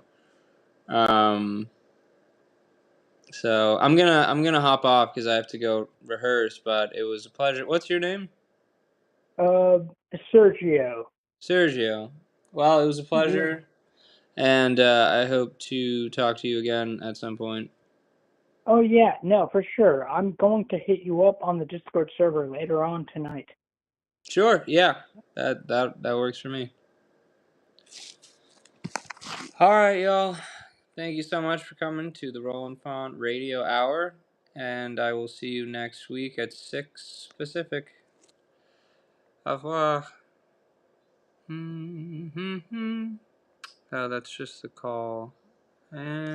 So I'm gonna hop off because I have to go rehearse. But it was a pleasure. What's your name? Uh, Sergio. Sergio. Well, it was a Yeah. pleasure, and I hope to talk to you again at some point. Oh yeah, no, for sure. I'm going to hit you up on the Discord server later on tonight. Sure. Yeah. That works for me. All right, y'all. Thank you so much for coming to the Roland Faunte Radio Hour, and I will see you next week at 6 Pacific. Au revoir. Oh, that's just the call. And